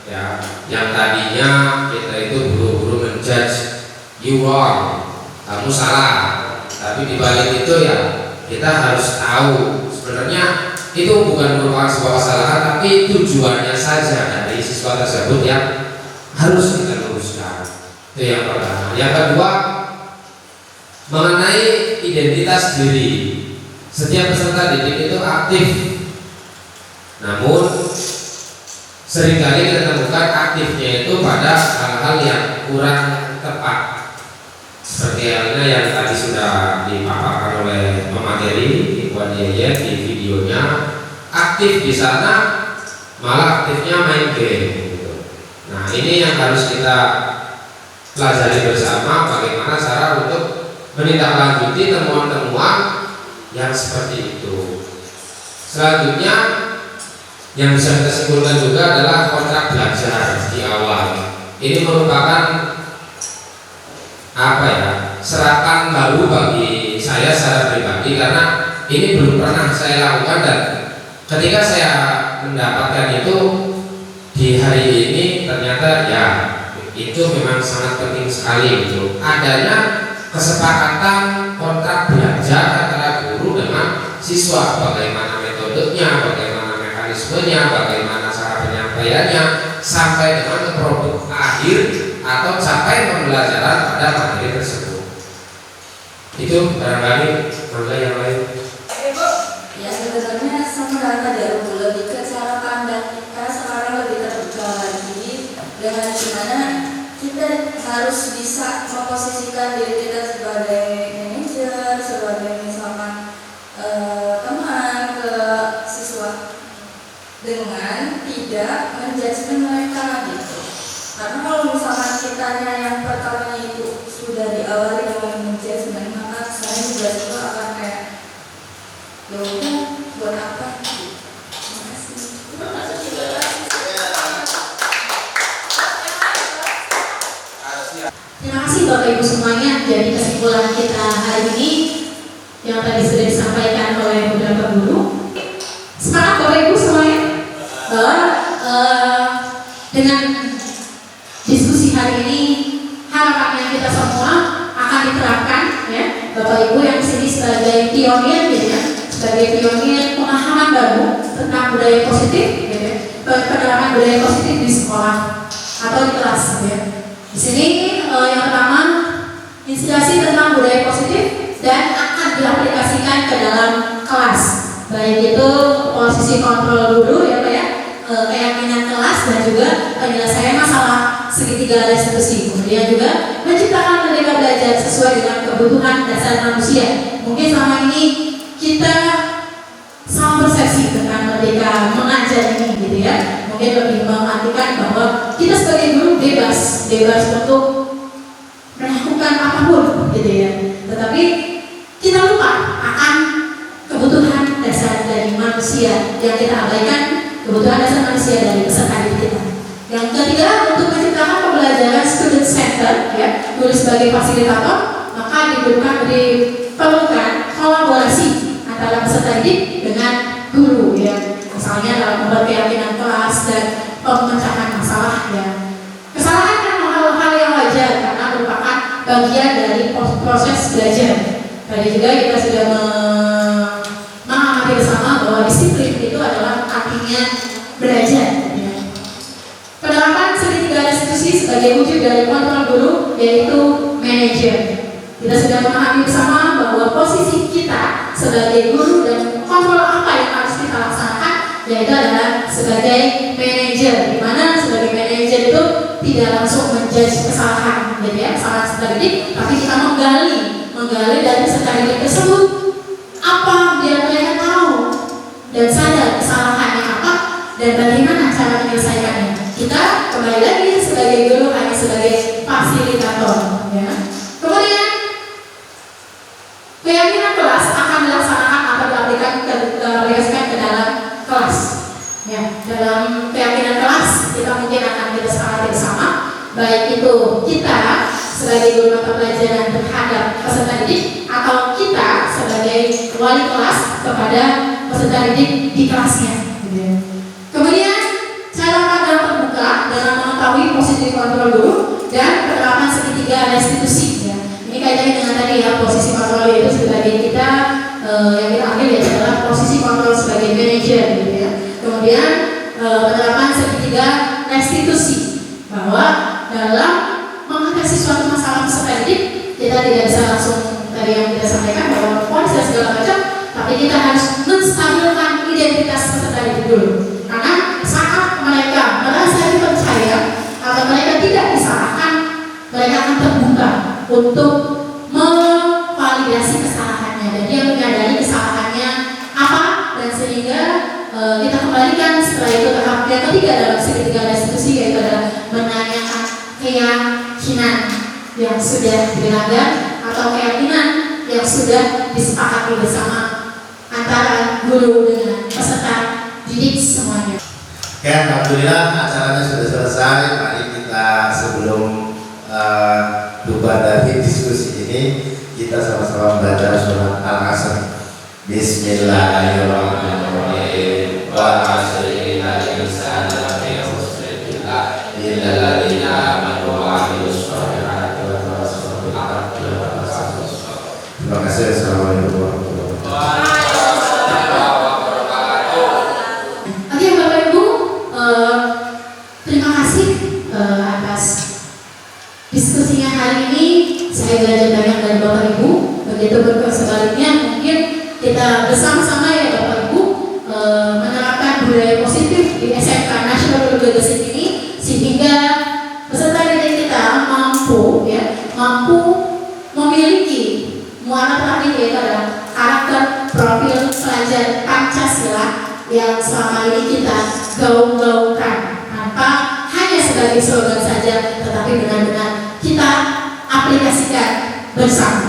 ya. Yang tadinya kita itu buru-buru menjudge, you wrong, kamu salah. Tapi dibalik itu ya kita harus tahu sebenarnya itu bukan merupakan sebuah kesalahan, tapi tujuannya saja dari siswa tersebut yang harus kita luruskan. Itu yang pertama. Yang kedua, mengenai identitas diri. Setiap peserta didik itu aktif, namun seringkali kita temukan aktifnya itu pada hal-hal yang kurang tepat. Seperti halnya yang tadi sudah dipaparkan oleh pemateri Ibu Yayen di videonya, aktif di sana malah aktifnya main game gitu. Nah, ini yang harus kita pelajari bersama, bagaimana cara untuk menindaklanjuti temuan-temuan yang seperti itu. Selanjutnya yang bisa kita simpulkan juga adalah kontrak belajar di awal. Ini merupakan serapan baru bagi saya secara pribadi, karena ini belum pernah saya lakukan, dan ketika saya mendapatkan itu di hari ini ternyata ya itu memang sangat penting sekali gitu. Adanya kesepakatan kontrak belajar antara guru dengan siswa, bagaimana metodenya, bagaimana mekanismenya, bagaimana cara penyampaiannya, sampai dengan ke produk akhir atau capai pembelajaran pada materi tersebut. Itu barangkali yang lain. Ya, sebenarnya sama dengan dulu lebih ke cara pandang kita sekarang lebih terbuka lagi, dengan gimana kita harus bisa memposisikan diri kita sebagai manajer, sebagai misalkan teman ke siswa, dengan tidak menjudge mereka gitu. Karena kalau misalkan kitanya yang pertama itu sudah diawali dengan menjudge, maka saya juga akan kayak ya udah buat apa? Terima kasih. Terima kasih Bapak Ibu semuanya. Jadi kesimpulan kita hari ini yang tadi sudah disampaikan oleh beberapa guru. Semangat Bapak Ibu semuanya bahwa dengan diskusi hari ini harapannya kita semua akan diterapkan, ya, Bapak Ibu yang sini sebagai pionir, gitu ya, sebagai pionir pemahaman baru tentang budaya positif, gitu ya, penerapan budaya positif di sekolah atau di kelas, gitu ya. Di sini yang pertama inspirasi tentang budaya positif dan akan diaplikasikan ke dalam kelas, baik itu posisi kontrol guru, ya Pak ya, keyakinan kelas, dan juga penyelesaian masalah segitiga restitusi. Kemudian juga menciptakan merdeka belajar sesuai dengan kebutuhan dasar manusia. Mungkin selama ini kita salah persepsi tentang merdeka mengajar ini, gitu ya. Mungkin lebih mengartikan bahwa kita sebagai guru bebas untuk yang kita abaikan kebutuhan dasar manusia dari peserta didik kita. Yang ketiga, untuk menciptakan pembelajaran student center, ya, guru sebagai fasilitator, maka diperlukan kolaborasi antara peserta didik dengan guru, ya, misalnya dalam membuat keyakinan kelas dan pemecahan masalah, ya. Kesalahan kan hal-hal yang wajar karena merupakan bagian dari proses belajar. Tadi juga kita sudah mengamati bersama bahwa disiplin itu adalah artinya belajar. Ya. Penerapan segitiga institusi sebagai wujud dari kontrol guru yaitu manajer. Kita sudah memahami bersama bahwa posisi kita sebagai guru dan kontrol apa yang harus kita laksanakan yaitu adalah sebagai manajer, di mana sebagai manajer itu tidak langsung menjudge kesalahan, gitu ya, kesalahan peserta didik, tapi kita menggali dari peserta didik tersebut apa biar mereka tahu dan sadar kesalahannya apa dan bagaimana cara menyelesaikannya. Kita kembali lagi sebagai guru hanya sebagai fasilitator, ya. Kemudian keyakinan kelas akan dilaksanakan atau diaplikasikan ke dalam kelas. Ya, dalam keyakinan kelas kita mungkin akan kita sepakati bersama, baik itu kita sebagai guru mata pelajaran terhadap peserta didik atau kita sebagai wali kelas kepada peserta didik di kelasnya. Kemudian cara pandang terbuka dalam mengetahui posisi kontrol guru dan penerapan segitiga restitusi. Ya. Ini kaitannya dengan tadi ya, posisi kontrol itu sebagai kita yang kita ambil ya adalah posisi kontrol sebagai manajer, gitu ya. Kemudian penerapan segitiga restitusi, bahwa dalam mengatasi suatu masalah peserta didik kita tidak bisa langsung tadi yang kita sampaikan bahwa polis dan segala macam, tapi kita harus menstabilkan identitas peserta didik dulu. Karena saat mereka merasa dipercaya atau mereka tidak disalahkan, mereka akan terbuka untuk memvalidasi kesalahannya dan dia menyadari kesalahannya apa, dan sehingga kita kembalikan setelah itu tahap yang ketiga dalam segitiga restitusi, yaitu adalah menanyakan keyakinan yang sudah dilanggar atau keyakinan yang sudah disepakati bersama antara guru dengan peserta didik semuanya. Oke, alhamdulillah acaranya sudah selesai. Mari kita sebelum bubar dari diskusi ini kita sama-sama membaca surat Al-Asr. Bismillahirrahmanirrahim. Wa 'asri innal insana lafi khusr illa alladziina aamanu wa 'amilus shalihati wa tawassaw bil haqqi wa tawassaw bis sabr. Terima kasih. Assalamualaikum warahmatullahi wabarakatuh. Oke Bapak Ibu, terima kasih atas diskusinya hari ini. Saya belajar banyak dari Bapak Ibu. Begitu sebaliknya mungkin kita bersama-sama ya Bapak Ibu menerapkan budaya positif di SMK Nasional Guru Gegesik ini sehingga peserta didik kita mampu memiliki muara terakhir, yaitu adalah karakter profil pelajar Pancasila yang selama ini kita gaung-gaungkan tanpa hanya sebagai slogan saja, tetapi benar-benar kita aplikasikan bersama.